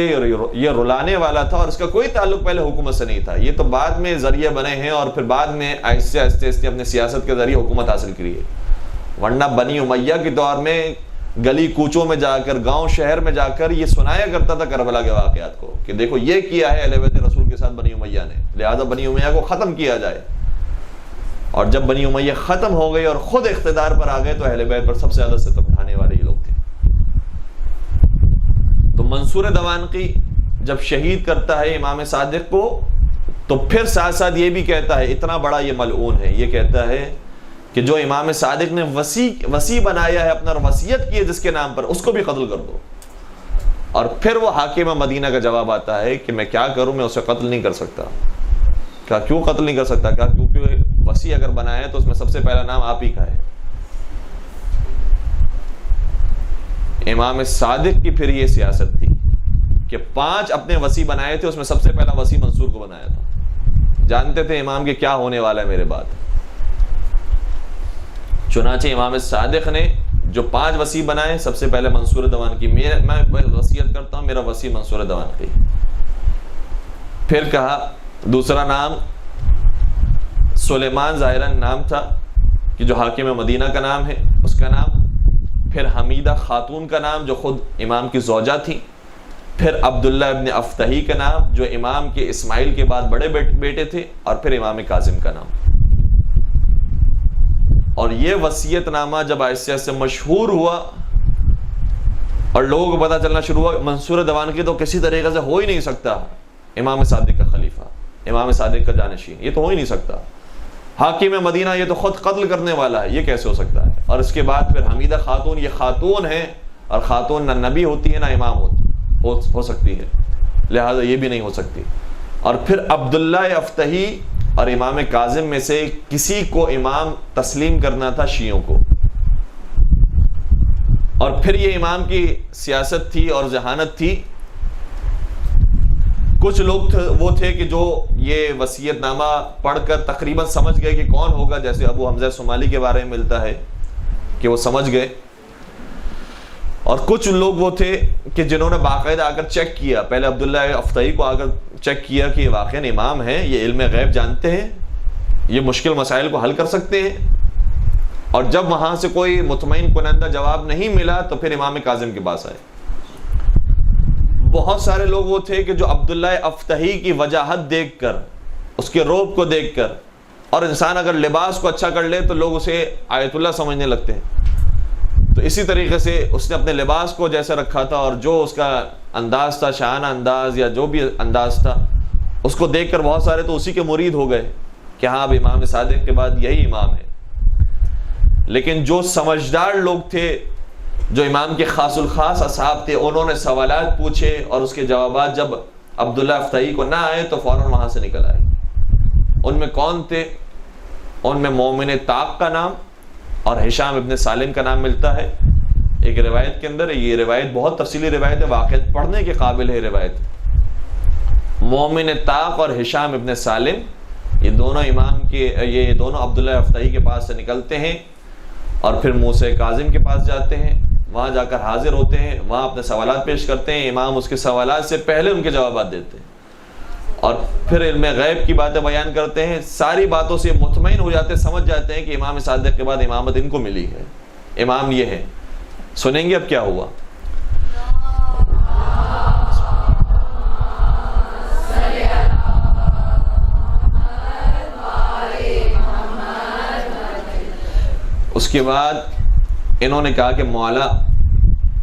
یہ رلانے والا تھا, اور اس کا کوئی تعلق پہلے حکومت سے نہیں تھا. یہ تو بعد میں ذریعہ بنے ہیں اور پھر بعد میں آہستہ آہستہ اپنے سیاست کے ذریعے حکومت حاصل کی ہے. ورنہ بنی امیہ کے دور میں گلی کوچوں میں جا کر, گاؤں شہر میں جا کر یہ سنایا کرتا تھا کربلا کے واقعات کو کہ دیکھو یہ کیا ہے اہل بیت رسول کے ساتھ بنی امیہ نے, لہذا بنی امیہ کو ختم کیا جائے. اور جب بنی امیہ ختم ہو گئی اور خود اقتدار پر آ گئے تو اہل بیت پر سب سے زیادہ ستم اٹھانے والے یہ لوگ تھے. تو منصور دوانقی جب شہید کرتا ہے امام صادق کو, تو پھر ساتھ ساتھ یہ بھی کہتا ہے, اتنا بڑا یہ ملعون ہے, یہ کہتا ہے کہ جو امام صادق نے وصی بنایا ہے اپنا, وصیت کی ہے جس کے نام پر, اس کو بھی قتل کر دو. اور پھر وہ حاکم مدینہ کا جواب آتا ہے کہ میں کیا کروں, میں اسے قتل نہیں کر سکتا. کہا کیوں قتل نہیں کر سکتا؟ کہا کیونکہ وصی اگر بنایا ہے تو اس میں سب سے پہلا نام آپ ہی کا ہے. امام صادق کی پھر یہ سیاست تھی کہ 5 اپنے وصی بنائے تھے, اس میں سب سے پہلا وصی منصور کو بنایا تھا. جانتے تھے امام کے کیا ہونے والا ہے میرے بعد. چنانچہ امام صادق نے جو 5 وصی بنائے, سب سے پہلے منصور دوانقی, میں وصیت کرتا ہوں میرا وصی منصور دوانقی. پھر کہا دوسرا نام سلیمان ظاہراً نام تھا کہ جو حاکم مدینہ کا نام ہے, اس کا نام. پھر حمیدہ خاتون کا نام جو خود امام کی زوجہ تھی. پھر عبداللہ ابن افتحی کا نام جو امام کے اسماعیل کے بعد بڑے بیٹے تھے. اور پھر امام کاظم کا نام. اور یہ وصیت نامہ جب آہستہ سے مشہور ہوا اور لوگوں کو پتہ چلنا شروع ہوا, منصور دوانقی تو کسی طریقے سے ہو ہی نہیں سکتا امام صادق کا خلیفہ, امام صادق کا جانشین, یہ تو ہو ہی نہیں سکتا. حاکم مدینہ یہ تو خود قتل کرنے والا ہے, یہ کیسے ہو سکتا ہے؟ اور اس کے بعد پھر حمیدہ خاتون, یہ خاتون ہے, اور خاتون نہ نبی ہوتی ہے نہ امام ہو سکتی ہے, لہذا یہ بھی نہیں ہو سکتی. اور پھر عبداللہ افتحی اور امام کاظم میں سے کسی کو امام تسلیم کرنا تھا شیعوں کو. اور پھر یہ امام کی سیاست تھی اور ذہانت تھی. کچھ لوگ وہ تھے کہ جو یہ وصیت نامہ پڑھ کر تقریباً سمجھ گئے کہ کون ہوگا, جیسے ابو حمزہ صومالی کے بارے میں ملتا ہے کہ وہ سمجھ گئے. اور کچھ لوگ وہ تھے کہ جنہوں نے باقاعدہ آ کر چیک کیا, پہلے عبداللہ افتحی کو آ کر چیک کیا کہ یہ واقعاً امام ہیں, یہ علم غیب جانتے ہیں, یہ مشکل مسائل کو حل کر سکتے ہیں. اور جب وہاں سے کوئی مطمئن کنندہ جواب نہیں ملا تو پھر امام کاظم کے پاس آئے. بہت سارے لوگ وہ تھے کہ جو عبداللہ افتحی کی وجاہت دیکھ کر, اس کے روب کو دیکھ کر, اور انسان اگر لباس کو اچھا کر لے تو لوگ اسے آیت اللہ سمجھنے لگتے ہیں, تو اسی طریقے سے اس نے اپنے لباس کو جیسے رکھا تھا اور جو اس کا انداز تھا, شاہانہ انداز یا جو بھی انداز تھا, اس کو دیکھ کر بہت سارے تو اسی کے مرید ہو گئے کہ ہاں اب امام صادق کے بعد یہی امام ہے. لیکن جو سمجھدار لوگ تھے, جو امام کے خاص الخاص اصحاب تھے, انہوں نے سوالات پوچھے اور اس کے جوابات جب عبداللہ افتحی کو نہ آئے تو فوراً وہاں سے نکل آئے. ان میں کون تھے؟ ان میں مومن طاق کا نام اور ہشام ابن سالم کا نام ملتا ہے ایک روایت کے اندر. یہ روایت بہت تفصیلی روایت ہے, واقعات پڑھنے کے قابل ہے روایت. مومن طاق اور ہشام ابن سالم یہ دونوں امام کے, یہ دونوں عبداللہ افتحی کے پاس سے نکلتے ہیں اور پھر موسیٰ کاظم کے پاس جاتے ہیں. وہاں جا کر حاضر ہوتے ہیں, وہاں اپنے سوالات پیش کرتے ہیں. امام اس کے سوالات سے پہلے ان کے جوابات دیتے ہیں اور پھر علم غیب کی باتیں بیان کرتے ہیں. ساری باتوں سے مطمئن ہو جاتے ہیں, سمجھ جاتے ہیں کہ امام صادق کے بعد امامت ان کو ملی ہے, امام یہ ہے. سنیں گے اب کیا ہوا. اس کے بعد انہوں نے کہا کہ مولا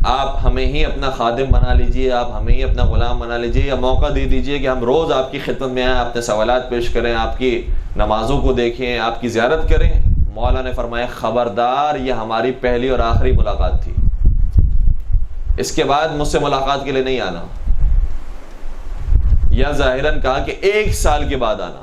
آپ ہمیں ہی اپنا خادم بنا لیجئے, آپ ہمیں ہی اپنا غلام بنا لیجئے, یا موقع دے دیجئے کہ ہم روز آپ کی خدمت میں آئیں, اپنے سوالات پیش کریں, آپ کی نمازوں کو دیکھیں, آپ کی زیارت کریں. مولا نے فرمایا خبردار, یہ ہماری پہلی اور آخری ملاقات تھی. اس کے بعد مجھ سے ملاقات کے لیے نہیں آنا، یا ظاہراً کہا کہ 1 سال کے بعد آنا،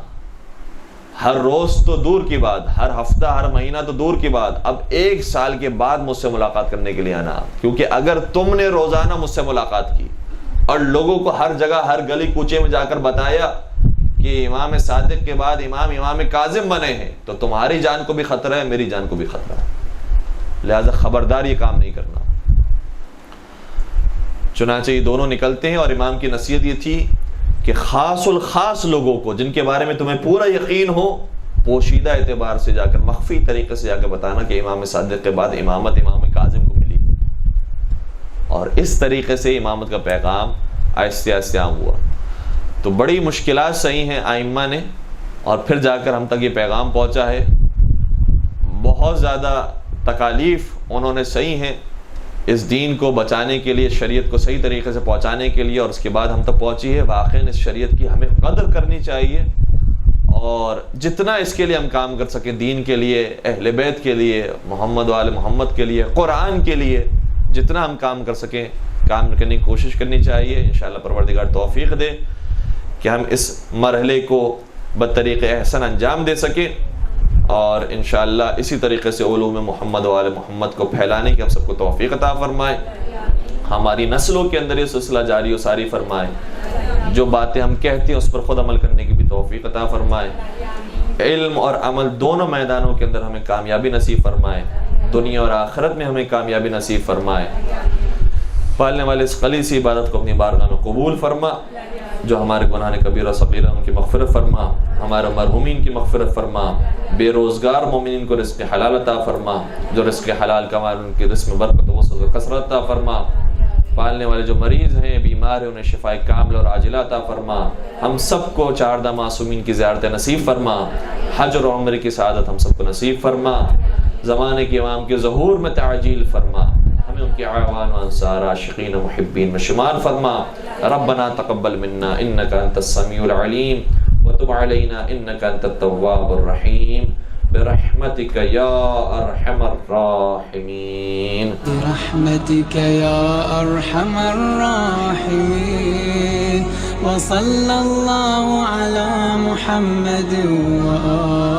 ہر روز تو دور کی بات، ہر ہفتہ ہر مہینہ تو دور کی بات، اب 1 سال کے بعد مجھ سے ملاقات کرنے کے لیے آنا، کیونکہ اگر تم نے روزانہ مجھ سے ملاقات کی اور لوگوں کو ہر جگہ ہر گلی کوچے میں جا کر بتایا کہ امام صادق کے بعد امام کاظم بنے ہیں، تو تمہاری جان کو بھی خطرہ ہے، میری جان کو بھی خطرہ ہے، لہذا خبردار یہ کام نہیں کرنا۔ چنانچہ یہ دونوں نکلتے ہیں، اور امام کی نصیحت یہ تھی کہ خاص الخاص لوگوں کو جن کے بارے میں تمہیں پورا یقین ہو، پوشیدہ اعتبار سے جا کر، مخفی طریقے سے جا کر بتانا کہ امام صادق کے بعد امامت امام کاظم کو ملی ہے، اور اس طریقے سے امامت کا پیغام آہستہ آہستہ عام ہوا۔ تو بڑی مشکلات صحیح ہیں ائمہ نے، اور پھر جا کر ہم تک یہ پیغام پہنچا ہے، بہت زیادہ تکالیف انہوں نے صحیح ہیں اس دین کو بچانے کے لیے، شریعت کو صحیح طریقے سے پہنچانے کے لیے، اور اس کے بعد ہم تک پہنچی ہے۔ واقعاً اس شریعت کی ہمیں قدر کرنی چاہیے، اور جتنا اس کے لیے ہم کام کر سکیں، دین کے لیے، اہل بیت کے لیے، محمد و آل محمد کے لیے، قرآن کے لیے، جتنا ہم کام کر سکیں کام کرنے کی کوشش کرنی چاہیے۔ انشاءاللہ پروردگار توفیق دے کہ ہم اس مرحلے کو بطریق احسن انجام دے سکیں، اور انشاءاللہ اسی طریقے سے علوم محمد و آل محمد کو پھیلانے کی ہم سب کو توفیق عطا فرمائے، ہماری نسلوں کے اندر یہ سلسلہ جاری و ساری فرمائے، جو باتیں ہم کہتے ہیں اس پر خود عمل کرنے کی بھی توفیق عطا فرمائے، علم اور عمل دونوں میدانوں کے اندر ہمیں کامیابی نصیب فرمائے، دنیا اور آخرت میں ہمیں کامیابی نصیب فرمائے، پالنے والے اس قلیل سی عبادت کو اپنی بارگاہ میں قبول فرما، جو ہمارے گناہ کبیرہ صغیرہ ان کی مغفرت فرما، ہمارے مرحومین کی مغفرت فرما، بے روزگار مومنین کو رزق حلال عطا فرما، جو رزق حلال کمائے ان کے رزق میں برکت و وسعت و کثرت عطا فرما، پالنے والے جو مریض ہیں، بیمار ہیں، انہیں شفاء کاملہ اور عاجلہ عطا فرما، ہم سب کو 4 معصومین کی زیارت نصیب فرما، حج اور عمرے کی سعادت ہم سب کو نصیب فرما، زمانے کے امام کے ظہور میں تعجیل فرما، ہمیں ان کے اعوان و انصار عاشقین و محبین میں شمار فرما۔ ربنا تقبل منا انك انت السميع العليم وتب علينا انك انت التواب الرحيم برحمتك يا ارحم الراحمين، برحمتك يا ارحم الراحمين، وصلى الله على محمد وآله